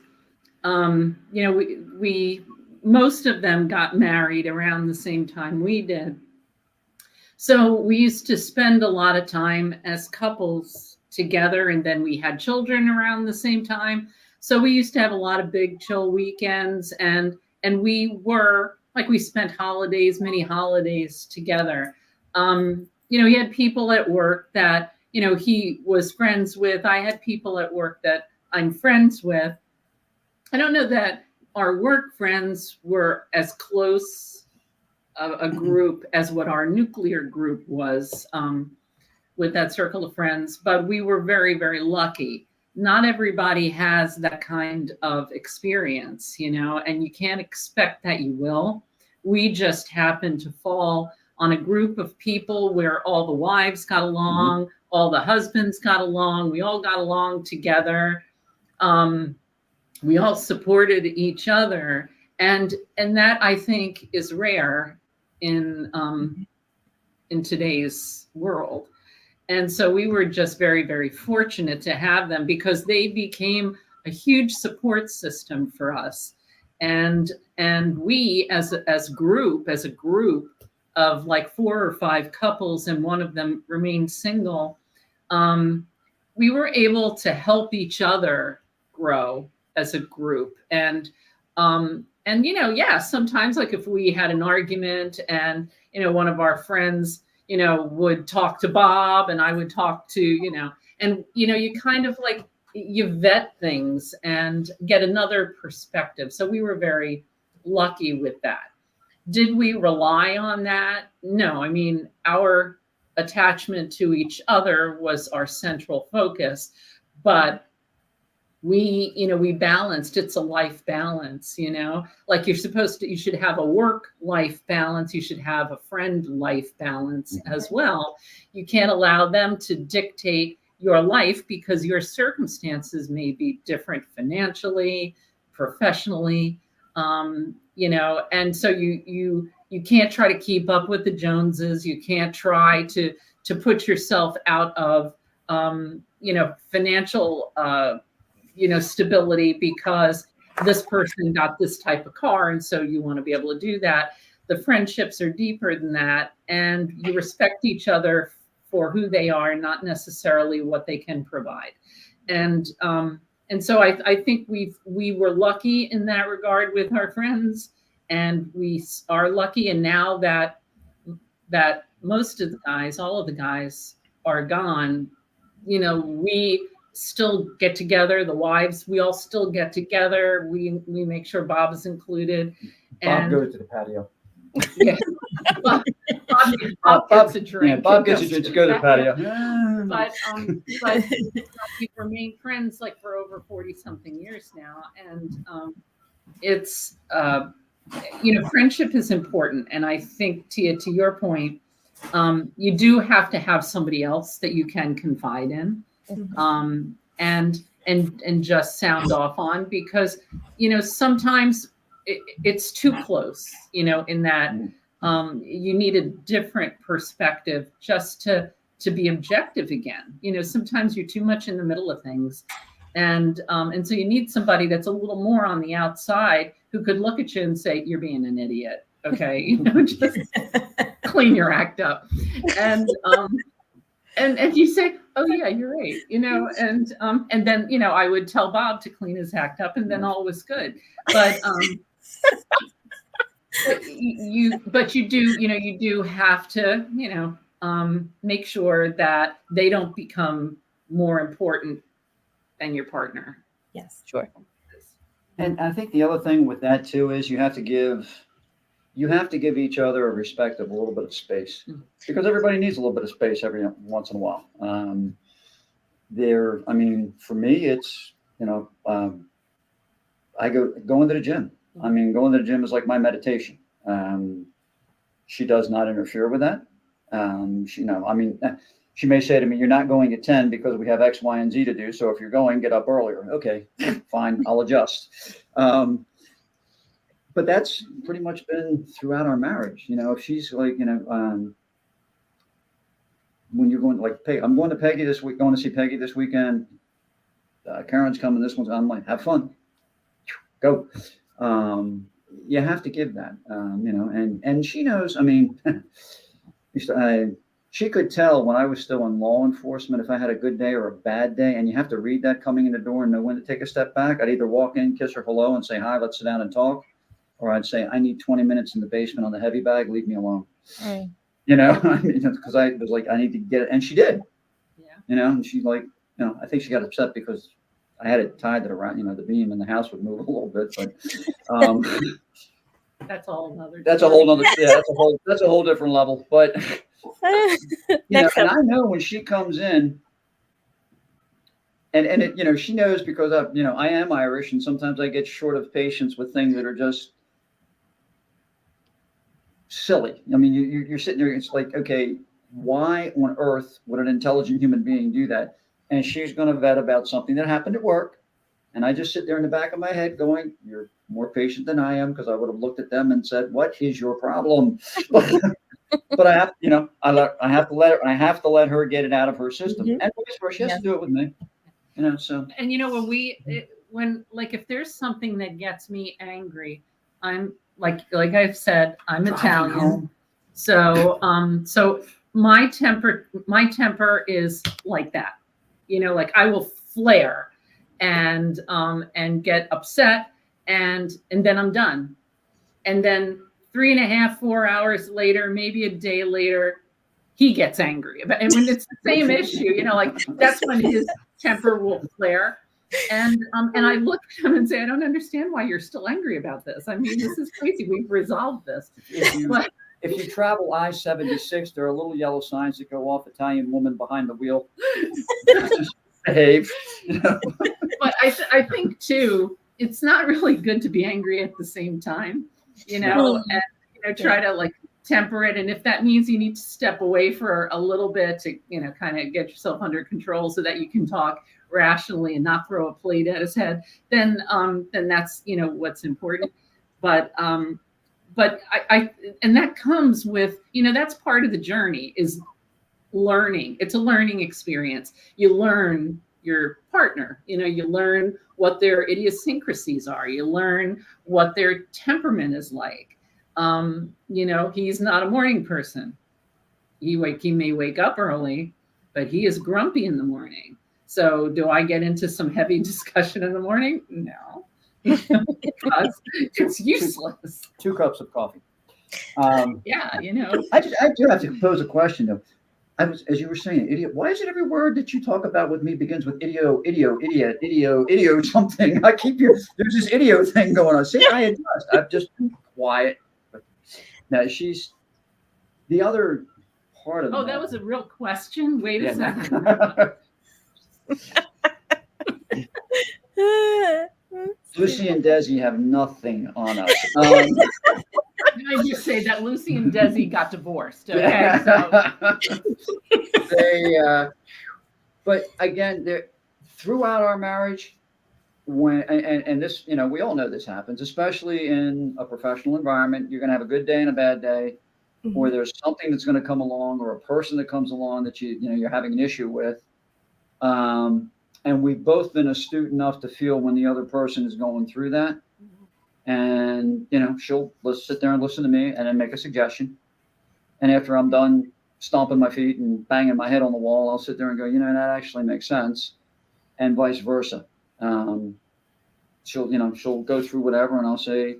we most of them got married around the same time we did. So we used to spend a lot of time as couples together, and then we had children around the same time. So we used to have a lot of big chill weekends, and we were like, we spent many holidays together. He had people at work that, he was friends with. I had people at work that I'm friends with. I don't know that our work friends were as close a group as what our nuclear group was with that circle of friends, but we were very, very lucky. Not everybody has that kind of experience, and you can't expect that you will. We just happened to fall on a group of people where all the wives got along, all the husbands got along, we all got along together. We all supported each other, and that, I think, is rare in today's world. And so we were just very, very fortunate to have them because they became a huge support system for us. And we as a group of like 4 or 5 couples, and one of them remained single, we were able to help each other grow as a group. And sometimes, like, if we had an argument and, one of our friends, would talk to Bob and I would talk to, and, you kind of like, you vet things and get another perspective. So we were very lucky with that. Did we rely on that? No. I mean, our attachment to each other was our central focus, but we balanced. It's a life balance, like you should have a work-life balance. You should have a friend life balance as well. You can't allow them to dictate your life because your circumstances may be different financially, professionally, and so you can't try to keep up with the Joneses. You can't try to put yourself out of financial stability because this person got this type of car, and so you want to be able to do that. The friendships are deeper than that, and you respect each other for who they are, not necessarily what they can provide. And so I think we were lucky in that regard with our friends, and we are lucky. And now that most of the guys, all of the guys are gone, we still get together. The wives, we all still get together. We make sure Bob is included. Bob goes to the patio. Yeah. Bob gets a drink. Yeah, Bob gets a drink to go to the patio. But we remain friends like for over 40 something years now. And it's, friendship is important. And I think, Tia, to your point, you do have to have somebody else that you can confide in, and just sound off on, because, sometimes it's too close, in that you need a different perspective just to be objective again. Sometimes you're too much in the middle of things. And so you need somebody that's a little more on the outside who could look at you and say, you're being an idiot. Okay. Just clean your act up. And you say, oh yeah, you're right. And then, I would tell Bob to clean his act up, and then all was good. But, you do have to, make sure that they don't become more important than your partner. Yes, sure. And I think the other thing with that too is you have to give each other a respect of a little bit of space, because everybody needs a little bit of space every once in a while. For me, it's, I going to the gym. Going to the gym is like my meditation. She does not interfere with that. She may say to me, you're not going at 10 because we have X, Y, and Z to do. So if you're going, get up earlier. Okay, fine, I'll adjust. But that's pretty much been throughout our marriage. If she's like, when you're going I'm going to Peggy this week, going to see Peggy this weekend. Karen's coming this one. I'm like, have fun. Go. You have to give that, and she knows, she could tell when I was still in law enforcement if I had a good day or a bad day, and you have to read that coming in the door and know when to take a step back. I'd either walk in, kiss her hello, and say, hi, let's sit down and talk. Or I'd say, I need 20 minutes in the basement on the heavy bag, leave me alone. Right. Because I was like, I need to get it. And she did. Yeah. And she's like, I think she got upset because I had it tied to the beam, and the house would move a little bit. But that's all another. That's a whole other. Yeah, that's a whole different level. But and I know when she comes in, and it, she knows because I am Irish, and sometimes I get short of patience with things that are just silly. You're sitting there. It's like, okay, why on earth would an intelligent human being do that? And she's going to vet about something that happened at work. And I just sit there in the back of my head going, you're more patient than I am, because I would have looked at them and said, what is your problem? But I have, I have to let her get it out of her system. And vice versa, she has to do it with me. So. And when if there's something that gets me angry, I'm like I've said, I'm Italian. Home. So my temper is like that. I will flare and get upset, and then I'm done. And then 3.5, 4 hours later, maybe a day later, he gets angry. And when it's the same issue, that's when his temper will flare. And I look at him and say, I don't understand why you're still angry about this. This is crazy. We've resolved this. If you travel I-76, there are little yellow signs that go off, Italian woman behind the wheel. behave. You know? But I think too, it's not really good to be angry at the same time, and try to like temper it. And if that means you need to step away for a little bit to, kind of get yourself under control so that you can talk rationally and not throw a plate at his head, then that's, what's important. But I and that comes with, that's part of the journey is learning. It's a learning experience. You learn your partner, you learn what their idiosyncrasies are. You learn what their temperament is like. He's not a morning person. He may wake up early, but he is grumpy in the morning. So do I get into some heavy discussion in the morning? No, because it's useless. 2 cups of coffee. Yeah, I do have to pose a question though. As you were saying, idiot. Why is it every word that you talk about with me begins with idiot, idiot something? There's this idiot thing going on. See, I adjust. I've just been quiet. Now she's the other part of. Oh, that was a real question. Wait a second. Lucy and Desi have nothing on us. Can I just say that Lucy and Desi got divorced? Okay, so but again, throughout our marriage, and this, we all know this happens, especially in a professional environment. You're going to have a good day and a bad day, or there's something that's going to come along, or a person that comes along that you're having an issue with. And we've both been astute enough to feel when the other person is going through that. And, let's sit there and listen to me and then make a suggestion. And after I'm done stomping my feet and banging my head on the wall, I'll sit there and go, that actually makes sense. And vice versa. She'll go through whatever and I'll say,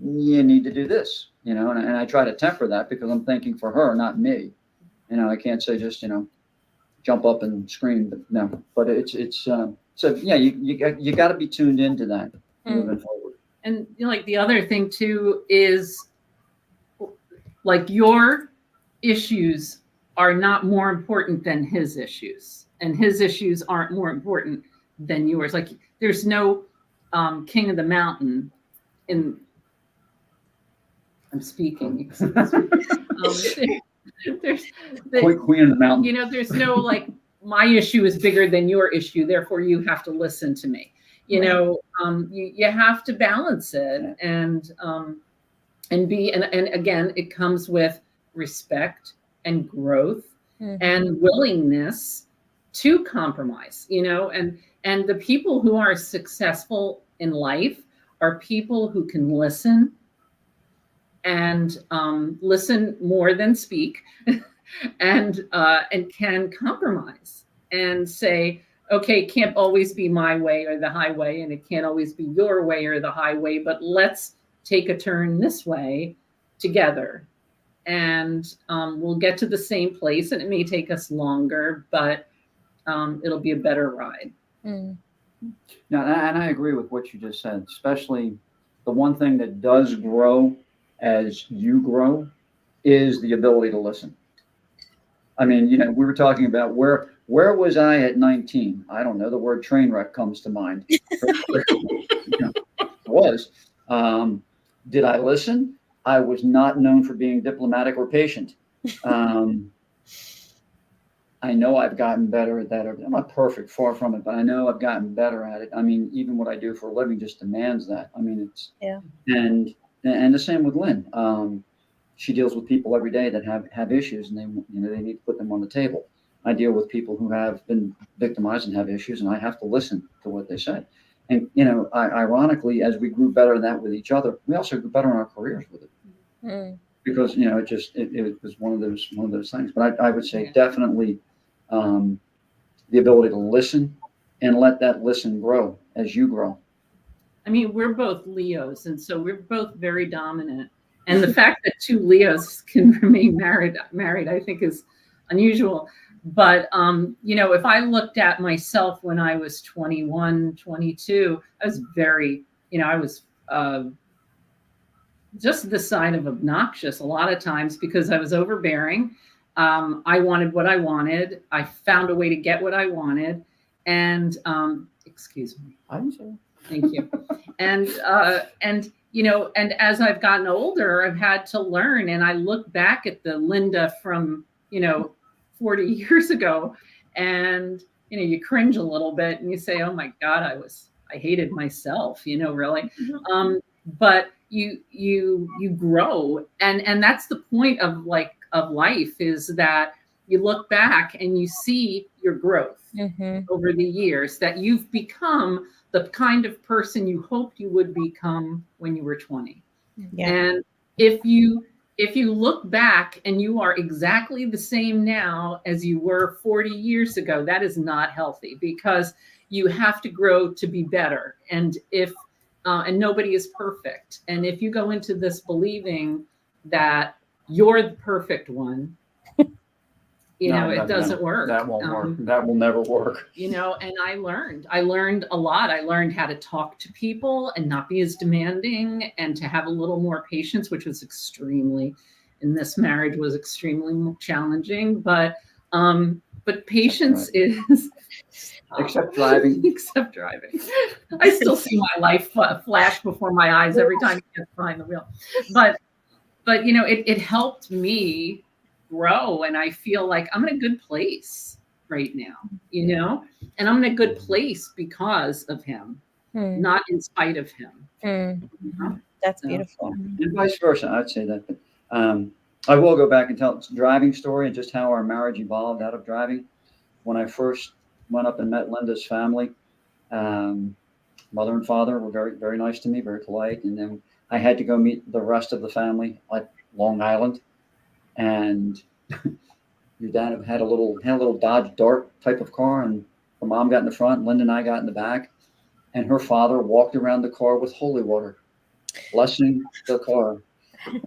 you need to do this, and I try to temper that because I'm thinking for her, not me. I can't say just, jump up and scream, but it's so yeah, you got to be tuned into that moving forward. And like the other thing too is like your issues are not more important than his issues, and his issues aren't more important than yours. Like there's no king of the mountain I'm speaking. There's Queen of the mountain. There's no like my issue is bigger than your issue, therefore you have to listen to me. You have to balance it and again, it comes with respect and growth and willingness to compromise, and the people who are successful in life are people who can listen and listen more than speak and can compromise and say, okay, it can't always be my way or the highway, and it can't always be your way or the highway, but let's take a turn this way together. And we'll get to the same place, and it may take us longer, but it'll be a better ride. Mm. Now, and I agree with what you just said, especially the one thing that does grow as you grow is the ability to listen. I mean, we were talking about where was I at 19? I don't know. The word train wreck comes to mind. Was. Did I listen? I was not known for being diplomatic or patient. I know I've gotten better at that. I'm not perfect, far from it, but I know I've gotten better at it. I mean, even what I do for a living just demands that. I mean, and the same with Lynn. She deals with people every day that have issues, and they need to put them on the table. I deal with people who have been victimized and have issues, and I have to listen to what they say. And ironically, as we grew better at that with each other, we also grew better in our careers with it. Because it was one of those things. But I would say definitely the ability to listen and let that listen grow as you grow. I mean, we're both Leos, and so we're both very dominant. And the fact that 2 Leos can remain married, I think is unusual. But, if I looked at myself when I was 21, 22, I was very, I was just the sign of obnoxious a lot of times because I was overbearing. I wanted what I wanted. I found a way to get what I wanted. And excuse me. I'm sorry. Thank you. And you know, and as I've gotten older, I've had to learn. And I look back at the Linda from, you know, 40 years ago, and you know, you cringe a little bit and you say, "Oh my God, I hated myself," you know, really. But you grow, and that's the point of of life, is that you look back and you see your growth over the years, that you've become the kind of person you hoped you would become when you were 20. Yeah. And if you look back and you are exactly the same now as you were 40 years ago, that is not healthy, because you have to grow to be better. And and nobody is perfect. And if you go into this believing that you're the perfect one, you know, it doesn't work. That won't work. That will never work. You know, and I learned a lot. I learned how to talk to people and not be as demanding, and to have a little more patience, which was in this marriage was extremely challenging. But patience is except driving. Except driving. I still see my life flash before my eyes every time you get behind the wheel. But you know, it helped me grow, and I feel like I'm in a good place right now, you know, and I'm in a good place because of him, not in spite of him. You know? That's beautiful. And vice versa, I'd say that. But I will go back and tell a driving story and just how our marriage evolved out of driving. When I first went up and met Linda's family, mother and father were very, very nice to me, very polite. And then I had to go meet the rest of the family at Long Island. And your dad had a little Dodge Dart type of car, and her mom got in the front, and Linda and I got in the back. And her father walked around the car with holy water, blessing the car.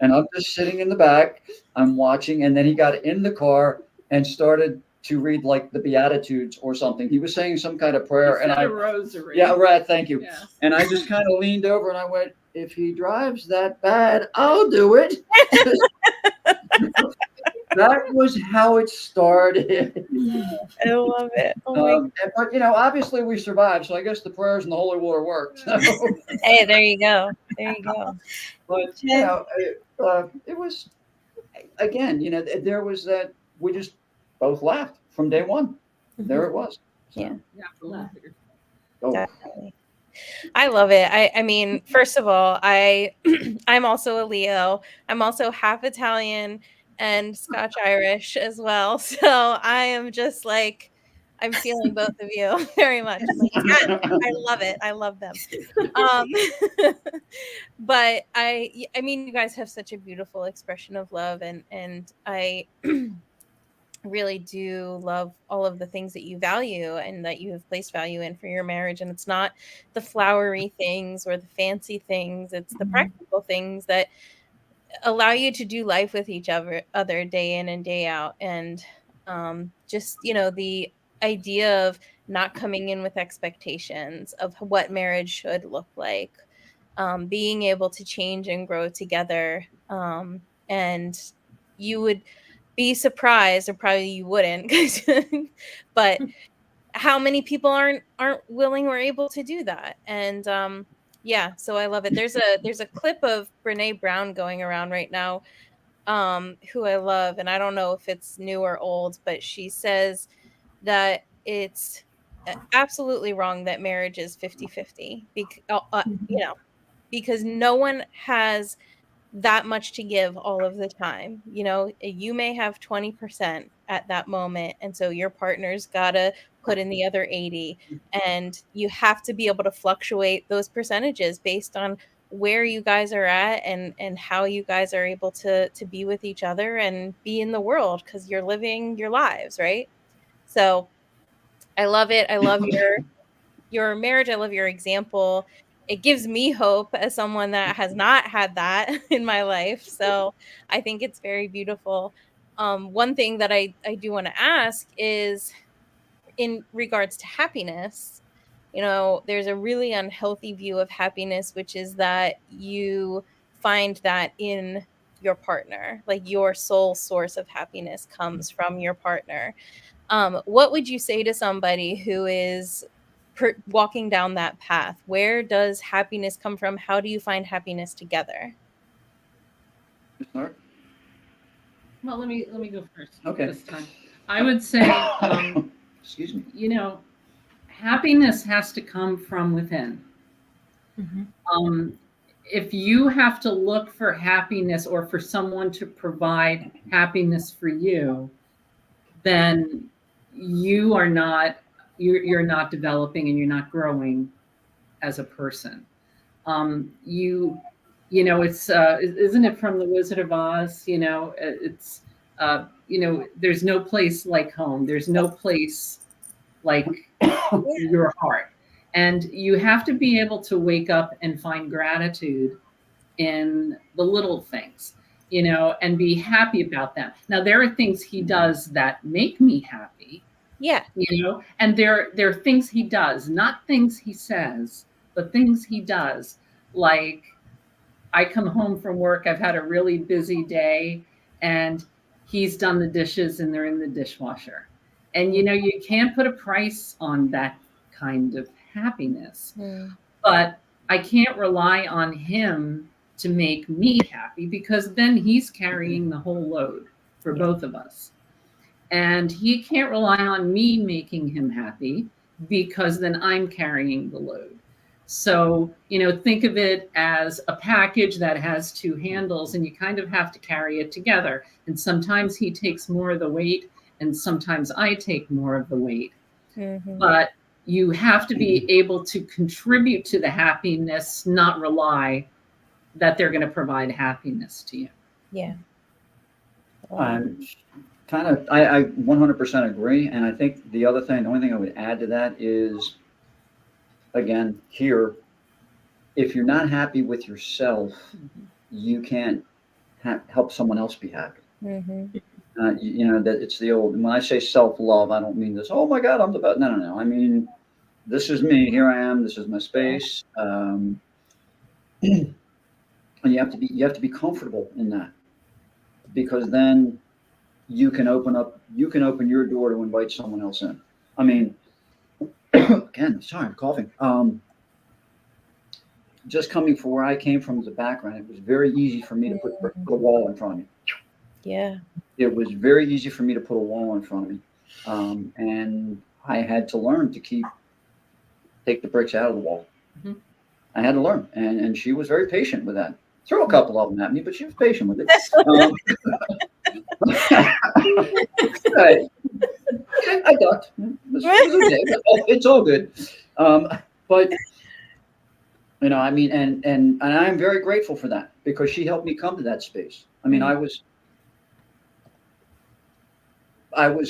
And I'm just sitting in the back, I'm watching, and then he got in the car and started to read like the Beatitudes or something. He was saying some kind of prayer, and a rosary. Yeah, right. Thank you. Yes. And I just kind of leaned over and I went, "If he drives that bad, I'll do it." That was how it started. I love it. Oh but you know, obviously we survived, so I guess the prayers and the holy water worked. So. Hey, there you go. There you go. But you know, it was, again, you know, there was that we just both laughed from day one. There it was. So. Yeah. Oh. Definitely. I love it. I mean, first of all, I'm also a Leo. I'm also half Italian and Scotch Irish as well. So I am just like, I'm feeling both of you very much. I'm like, yes, I love it. I love them. But I mean, you guys have such a beautiful expression of love, and I really do love all of the things that you value and that you have placed value in for your marriage. And it's not the flowery things or the fancy things, it's the practical things that allow you to do life with each other day in and day out. And just, you know, the idea of not coming in with expectations of what marriage should look like, being able to change and grow together. And you would be surprised, or probably you wouldn't, but how many people aren't willing or able to do that. And yeah, so I love it. There's a clip of Brene Brown going around right now, who I love, and I don't know if it's new or old, but she says that it's absolutely wrong that marriage is 50-50, you know, because no one has that much to give all of the time. You know, you may have 20% at that moment, and so your partner's gotta put in the other 80, and you have to be able to fluctuate those percentages based on where you guys are at, and how you guys are able to be with each other and be in the world, because you're living your lives, right? So I love it. I love your marriage. I love your example. It gives me hope as someone that has not had that in my life. So I think it's very beautiful. One thing that I do want to ask is, in regards to happiness, you know, there's a really unhealthy view of happiness, which is that you find that in your partner, like your sole source of happiness comes from your partner. What would you say to somebody who is walking down that path? Where does happiness come from? How do you find happiness together? Start? Well, let me go first. Okay. This time, I would say, Excuse me. you know, happiness has to come from within. If you have to look for happiness or for someone to provide happiness for you, then you are not you're not developing and you're not growing as a person. You know, it's isn't it from the Wizard of Oz? You know, it's you know, there's no place like home. There's no place like your heart. And you have to be able to wake up and find gratitude in the little things, you know, and be happy about them. Now, there are things he does that make me happy. Yeah. You know, and there are things he does, not things he says, but things he does. Like, I come home from work, I've had a really busy day, and he's done the dishes and they're in the dishwasher. And, you know, you can't put a price on that kind of happiness. But I can't rely on him to make me happy because then he's carrying the whole load for both of us. And he can't rely on me making him happy because then I'm carrying the load. So, you know, think of it as a package that has two handles and you kind of have to carry it together. And sometimes he takes more of the weight and sometimes I take more of the weight. But you have to be able to contribute to the happiness, not rely that they're going to provide happiness to you. Yeah. I'm kind of, I 100% agree. And I think the only thing I would add to that is, again, here, if you're not happy with yourself, you can't help someone else be happy. You know, that it's the old, when I say self-love, I don't mean this, oh my God, I'm the best. No. I mean, this is me. Here I am. This is my space. And you have to be comfortable in that, because then you can open your door to invite someone else in. I mean, again, sorry, I'm coughing. Just coming from where I came from as a background, it was very easy for me to put a wall in front of me. Yeah. It was very easy for me to put a wall in front of me. And I had to learn to take the bricks out of the wall. I had to learn. And she was very patient with that. Threw a couple of them at me, but she was patient with it. I ducked. It was okay. It's all good. But you know, I mean, and I'm very grateful for that, because she helped me come to that space. I mean, I was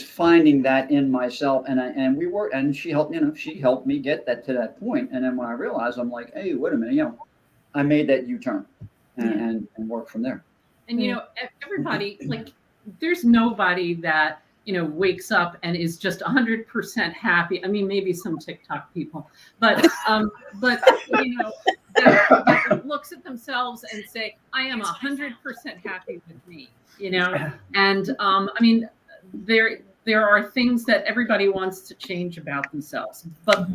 finding that in myself, and she helped me get that to that point. And then when I realized, I'm like, hey, wait a minute, you know, I made that U-turn and work from there. And you know, everybody, like, there's nobody that, you know, wakes up and is just 100% happy. I mean, maybe some TikTok people, but you know, that looks at themselves and say, I am 100% happy with me, you know? And I mean, there are things that everybody wants to change about themselves, but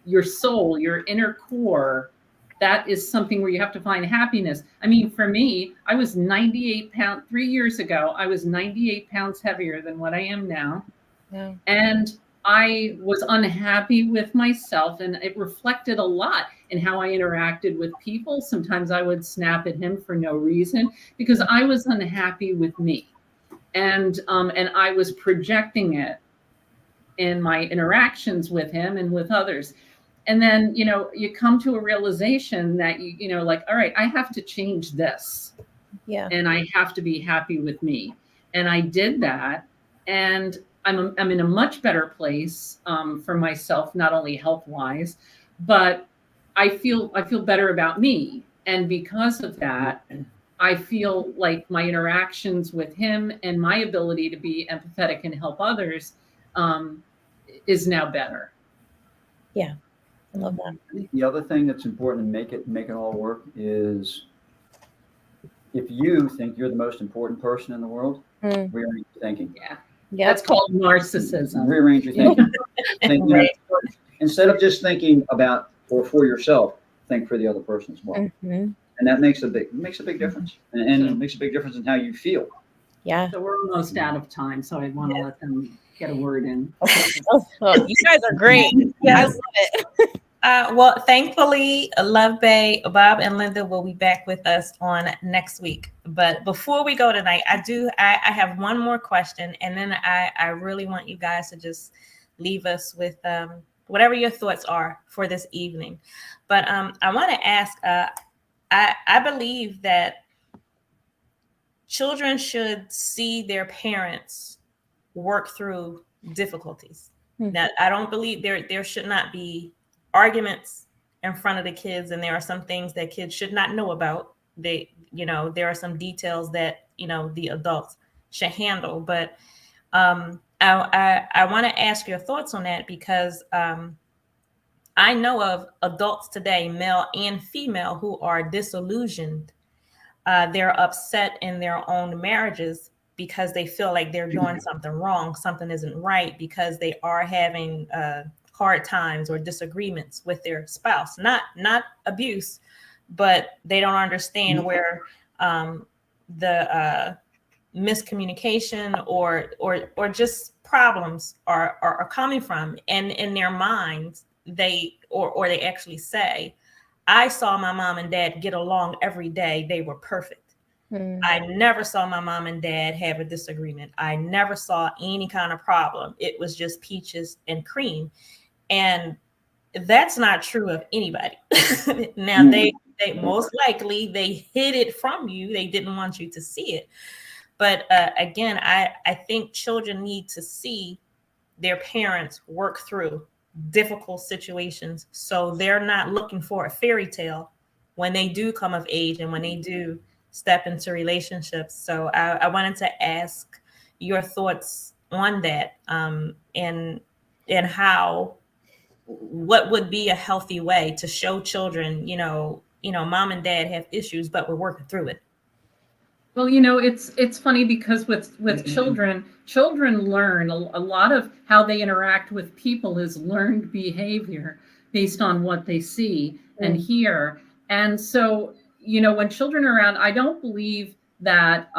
your soul, your inner core, that is something where you have to find happiness. I mean, for me, I was 98 pounds 3 years ago. I was 98 pounds heavier than what I am now. Yeah. And I was unhappy with myself, and it reflected a lot in how I interacted with people. Sometimes I would snap at him for no reason because I was unhappy with me. And I was projecting it in my interactions with him and with others. And then, you know, you come to a realization that you know, like, all right, I have to change this. Yeah. And I have to be happy with me. And I did that. And I'm in a much better place for myself, not only health-wise, but I feel better about me. And because of that, I feel like my interactions with him and my ability to be empathetic and help others is now better. Yeah. I love that. The other thing that's important to make it all work is, if you think you're the most important person in the world, where are you thinking? Yeah. That's called narcissism. Rearrange your thinking. Think, Right. instead of just thinking about or for yourself, think for the other person as well. Mm-hmm. And that makes a big difference. And it makes a big difference in how you feel. Yeah. So we're almost out of time, so I want to let them get a word in. Oh, you guys are great. I Yes. love it. Well, thankfully, Love Bay, Bob and Linda will be back with us on next week. But before we go tonight, I have one more question, and then I really want you guys to just leave us with whatever your thoughts are for this evening. But I want to ask, I believe that children should see their parents work through difficulties. Now, I don't believe there should not be arguments in front of the kids, and there are some things that kids should not know about. There are some details that the adults should handle. But I want to ask your thoughts on that, because I know of adults today, male and female, who are disillusioned. They're upset in their own marriages because they feel like they're doing something wrong, something isn't right, because they are having hard times or disagreements with their spouse. Not abuse, but they don't understand where the miscommunication or just problems are coming from. And in their minds, they actually say, I saw my mom and dad get along every day. They were perfect. I never saw my mom and dad have a disagreement. I never saw any kind of problem. It was just peaches and cream. And that's not true of anybody. Now, they most likely they hid it from you. They didn't want you to see it. But again, I think children need to see their parents work through difficult situations, so they're not looking for a fairy tale when they do come of age and when they do step into relationships. So I wanted to ask your thoughts on that, and how, what would be a healthy way to show children, mom and dad have issues, but we're working through it. Well, it's funny because with children learn a lot of how they interact with people is learned behavior based on what they see and hear. And so, when children are around, I don't believe that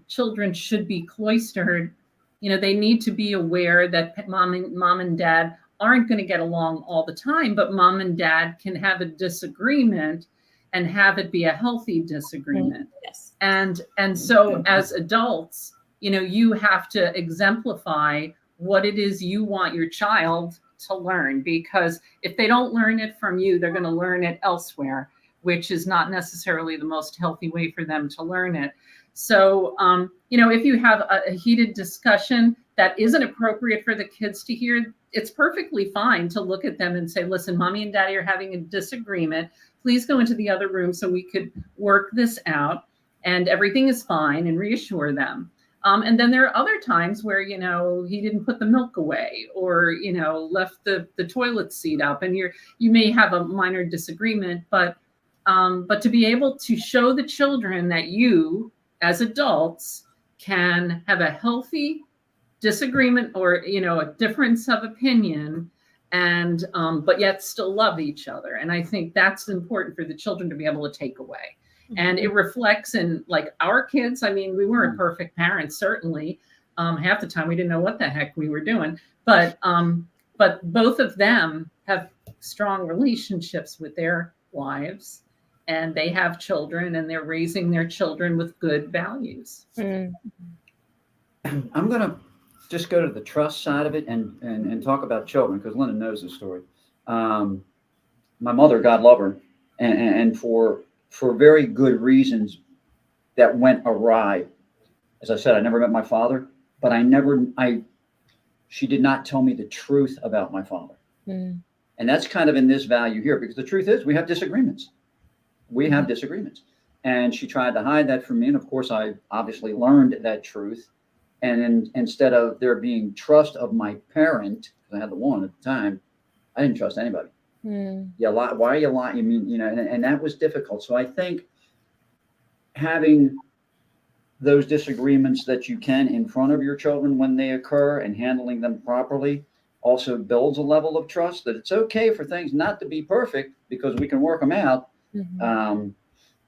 children should be cloistered. They need to be aware that mom and dad aren't going to get along all the time, but mom and dad can have a disagreement and have it be a healthy disagreement. Yes. And so as adults, you have to exemplify what it is you want your child to learn, because if they don't learn it from you, they're going to learn it elsewhere, which is not necessarily the most healthy way for them to learn it. So, if you have a heated discussion that isn't appropriate for the kids to hear, it's perfectly fine to look at them and say, listen, mommy and daddy are having a disagreement. Please go into the other room so we could work this out and everything is fine, and reassure them. And then there are other times where, he didn't put the milk away, or, left the toilet seat up, and you may have a minor disagreement, but to be able to show the children that you as adults can have a healthy disagreement or, a difference of opinion, and but yet still love each other. And I think that's important for the children to be able to take away. And it reflects in, like, our kids. I mean, we weren't perfect parents, certainly. Half the time we didn't know what the heck we were doing. But both of them have strong relationships with their wives, and they have children, and they're raising their children with good values. I'm going to just go to the trust side of it and talk about children, because Linda knows the story. My mother, God love her, and for very good reasons that went awry. As I said, I never met my father, but she did not tell me the truth about my father. And that's kind of in this value here, because the truth is we have disagreements. And she tried to hide that from me. And of course, I obviously learned that truth. And instead of there being trust of my parent, because I had the one at the time, I didn't trust anybody. You lie. Why are you lying? You mean, and that was difficult. So I think having those disagreements that you can in front of your children when they occur and handling them properly also builds a level of trust that it's okay for things not to be perfect because we can work them out. Mhm.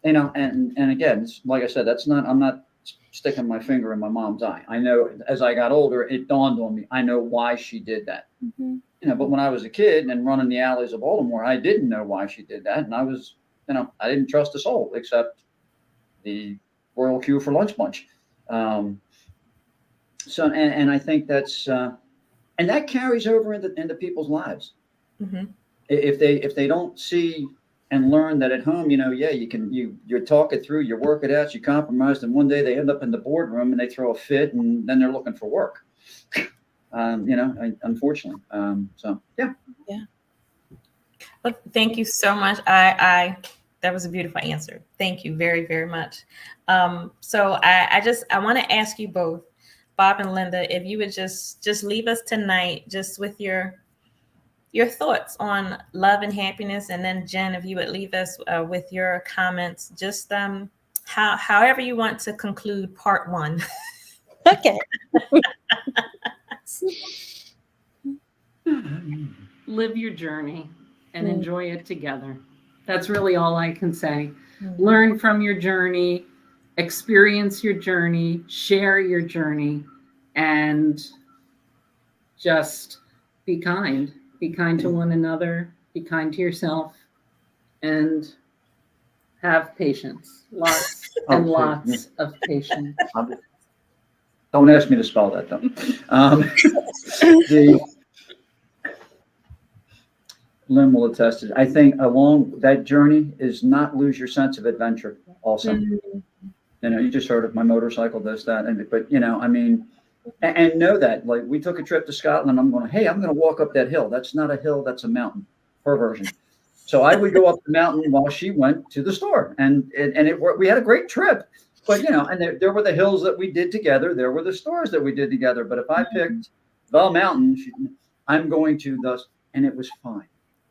And again, like I said, I'm not sticking my finger in my mom's eye. I know as I got older, it dawned on me. I know why she did that. Mhm. But when I was a kid and running the alleys of Baltimore, I didn't know why she did that. And I didn't trust a soul except the royal queue for lunch bunch. Um, and I think and that carries over into people's lives. Mm-hmm. If they don't see and learn that at home, yeah, you talk it through, you work it out, you compromise, and one day they end up in the boardroom and they throw a fit, and then they're looking for work. Unfortunately. So yeah. Yeah. Well, thank you so much. I that was a beautiful answer. Thank you very, very much. So I want to ask you both, Bob and Linda, if you would just leave us tonight just with your thoughts on love and happiness, and then Jen, if you would leave us with your comments, just however you want to conclude part one. Okay. Live your journey and Mm. enjoy it together. That's really all I can say. Mhm. Learn from your journey, experience your journey, share your journey, and just be kind. Be kind to one another, be kind to yourself, and have patience. Lots and Okay. lots of patience. Don't ask me to spell that though. The Lynn will attest to it. I think along that journey is not lose your sense of adventure also. Mhm. You just heard of my motorcycle, this, that, but and know that, like, we took a trip to Scotland. I'm going, hey, I'm going to walk up that hill. That's not a hill, that's a mountain. Her version. So I would go up the mountain while she went to the store, and we had a great trip. But and there were the hills that we did together. There were the stores that we did together. But if I picked the mountain, I'm going to those, and it was fine.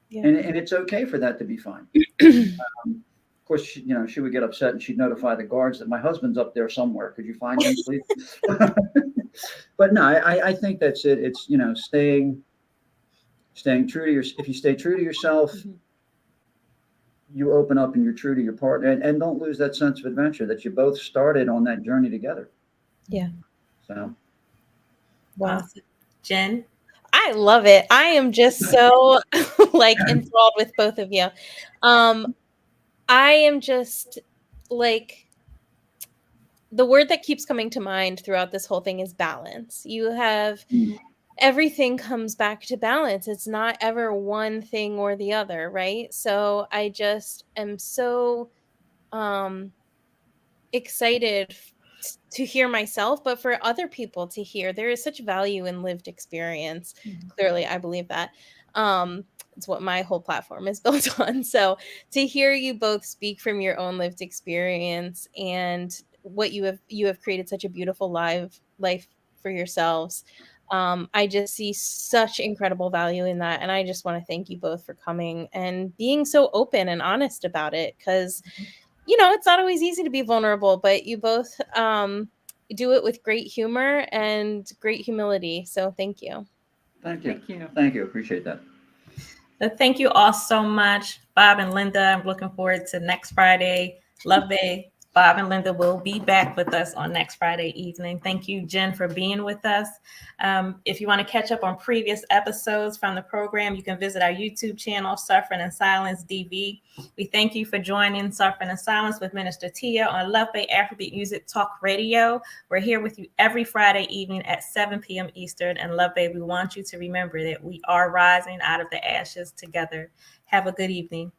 Yeah. And it's okay for that to be fine. Of course, she would get upset and she'd notify the guards that my husband's up there somewhere. Could you find him, please? But no, I think that's it. It's staying true to if you stay true to yourself, you open up and you're true to your partner, and don't lose that sense of adventure that you both started on that journey together. Yeah. So, Wow. Awesome. Jen? I love it. I am just so like enthralled with both of you. I am just like, the word that keeps coming to mind throughout this whole thing is balance. You have everything comes back to balance. It's not ever one thing or the other, right? So I just am so excited to hear myself, but for other people to hear. There is such value in lived experience. Clearly, I believe that. It's what my whole platform is built on. So to hear you both speak from your own lived experience and what you have created such a beautiful life for yourselves. I just see such incredible value in that. And I just want to thank you both for coming and being so open and honest about it. Because it's not always easy to be vulnerable, but you both do it with great humor and great humility. So thank you. thank you. Thank you. Thank you. Appreciate that. Thank you all so much, Bob and Linda. I'm looking forward to next Friday. Love Day. Bob and Linda will be back with us on next Friday evening. Thank you, Jen, for being with us. If you want to catch up on previous episodes from the program, you can visit our YouTube channel, Suffering in Silence DV. We thank you for joining Suffering in Silence with Minister Tia on Love Bay Afrobeat Music Talk Radio. We're here with you every Friday evening at 7 p.m. Eastern. And Love Bay, we want you to remember that we are rising out of the ashes together. Have a good evening.